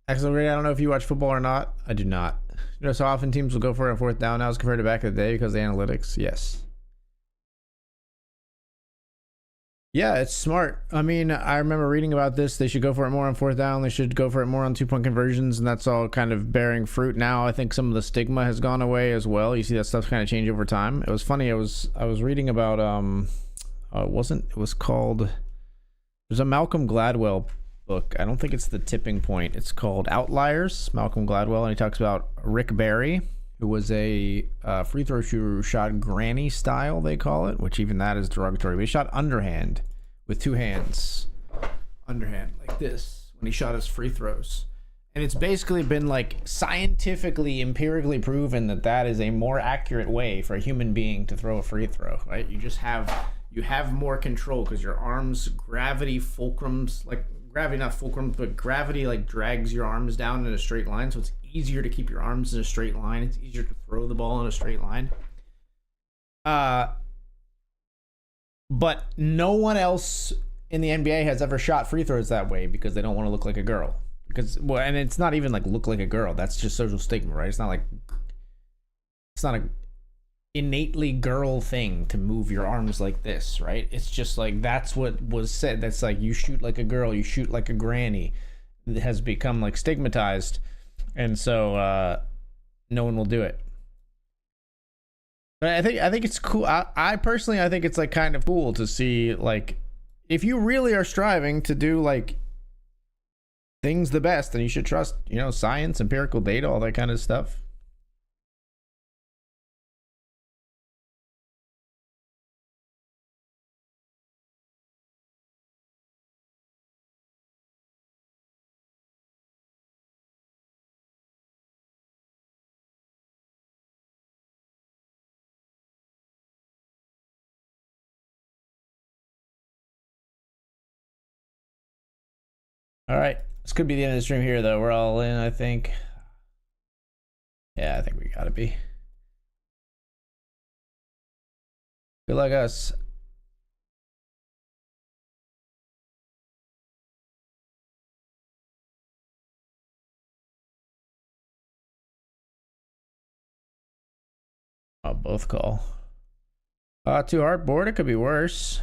Excellent. I don't know if you watch football or not. I do not. You know, so often teams will go for it on 4th down now as compared to back in the day because of the analytics. Yes. Yeah, it's smart. I mean, I remember reading about this. They should go for it more on 4th down. They should go for it more on 2-point conversions, and that's all kind of bearing fruit now. I think some of the stigma has gone away as well. You see that stuff kind of change over time. It was funny. I was reading about it was called, there's a Malcolm Gladwell book. I don't think it's The Tipping Point. It's called Outliers, Malcolm Gladwell, and he talks about Rick Barry, who was a free throw shooter who shot granny style, they call it, which even that is derogatory. But he shot underhand with 2 hands. Underhand, like this, when he shot his free throws. And it's basically been like scientifically, empirically proven that that is a more accurate way for a human being to throw a free throw, right? You have more control because your arms, gravity fulcrums, like gravity, not fulcrums, but gravity like drags your arms down in a straight line. So it's easier to keep your arms in a straight line. It's easier to throw the ball in a straight line. But no one else in the NBA has ever shot free throws that way because they don't want to look like a girl. Because, well, and it's not even like look like a girl. That's just social stigma, right? It's not a innately girl thing to move your arms like this, right? It's just like that's what was said. That's like you shoot like a girl, you shoot like a granny. It has become like stigmatized, and so no one will do it. But I think it's cool. I personally, I think it's like kind of cool to see, like, if you really are striving to do like things the best, then you should trust, you know, science, empirical data, all that kind of stuff. All right, this could be the end of the stream here, though. We're all in, I think. Yeah, I think we gotta be. Good luck, us. I'll both call. Too hard board. It could be worse.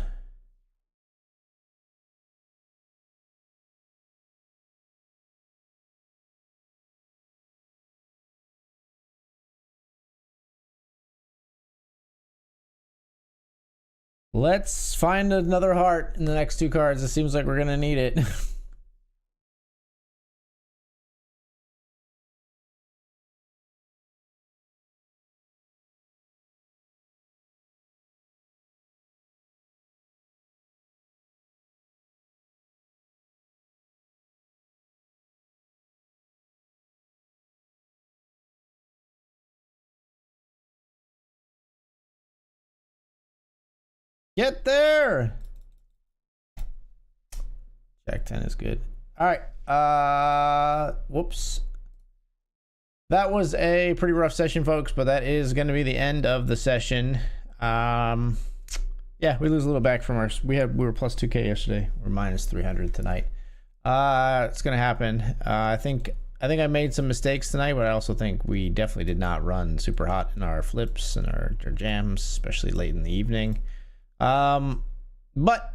Let's find another heart in the next two cards. It seems like we're gonna need it. Get there. Jack 10 is good. All right. Whoops. That was a pretty rough session, folks, but that is going to be the end of the session. Yeah, we lose a little back from our. We were plus 2K yesterday. We're minus 300 tonight. It's going to happen. I think I made some mistakes tonight, but I also think we definitely did not run super hot in our flips and our jams, especially late in the evening. But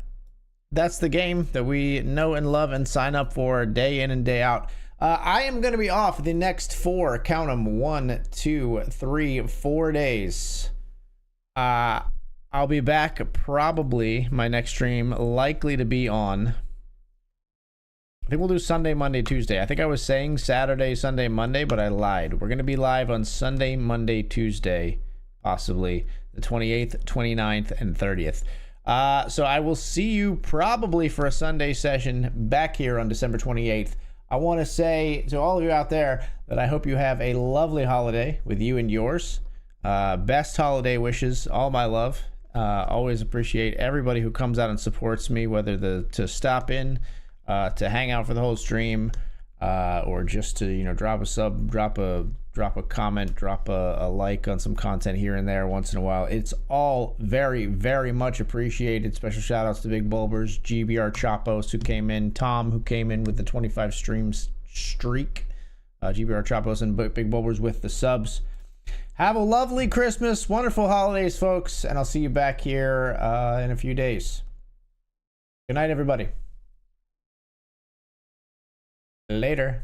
that's the game that we know and love and sign up for day in and day out. I am going to be off the next 4, count them, 1, 2, 3, 4 days. I'll be back probably, my next stream likely to be on, I think we'll do Sunday, Monday, Tuesday. I think I was saying Saturday, Sunday, Monday, but I lied. We're going to be live on Sunday, Monday, Tuesday, possibly the 28th, 29th, and 30th. So I will see you probably for a Sunday session back here on December 28th. I want to say to all of you out there that I hope you have a lovely holiday with you and yours. Best holiday wishes, all my love. Always appreciate everybody who comes out and supports me, whether to stop in, to hang out for the whole stream, or just to, you know, drop a sub, drop a comment, drop a like on some content here and there once in a while. It's all very, very much appreciated. Special shout outs to Big Bulbers, GBR Chopos who came in, Tom who came in with the 25 streams streak, GBR Chopos and Big Bulbers with the subs. Have a lovely Christmas, wonderful holidays, folks, and I'll see you back here in a few days. Good night, everybody. Later.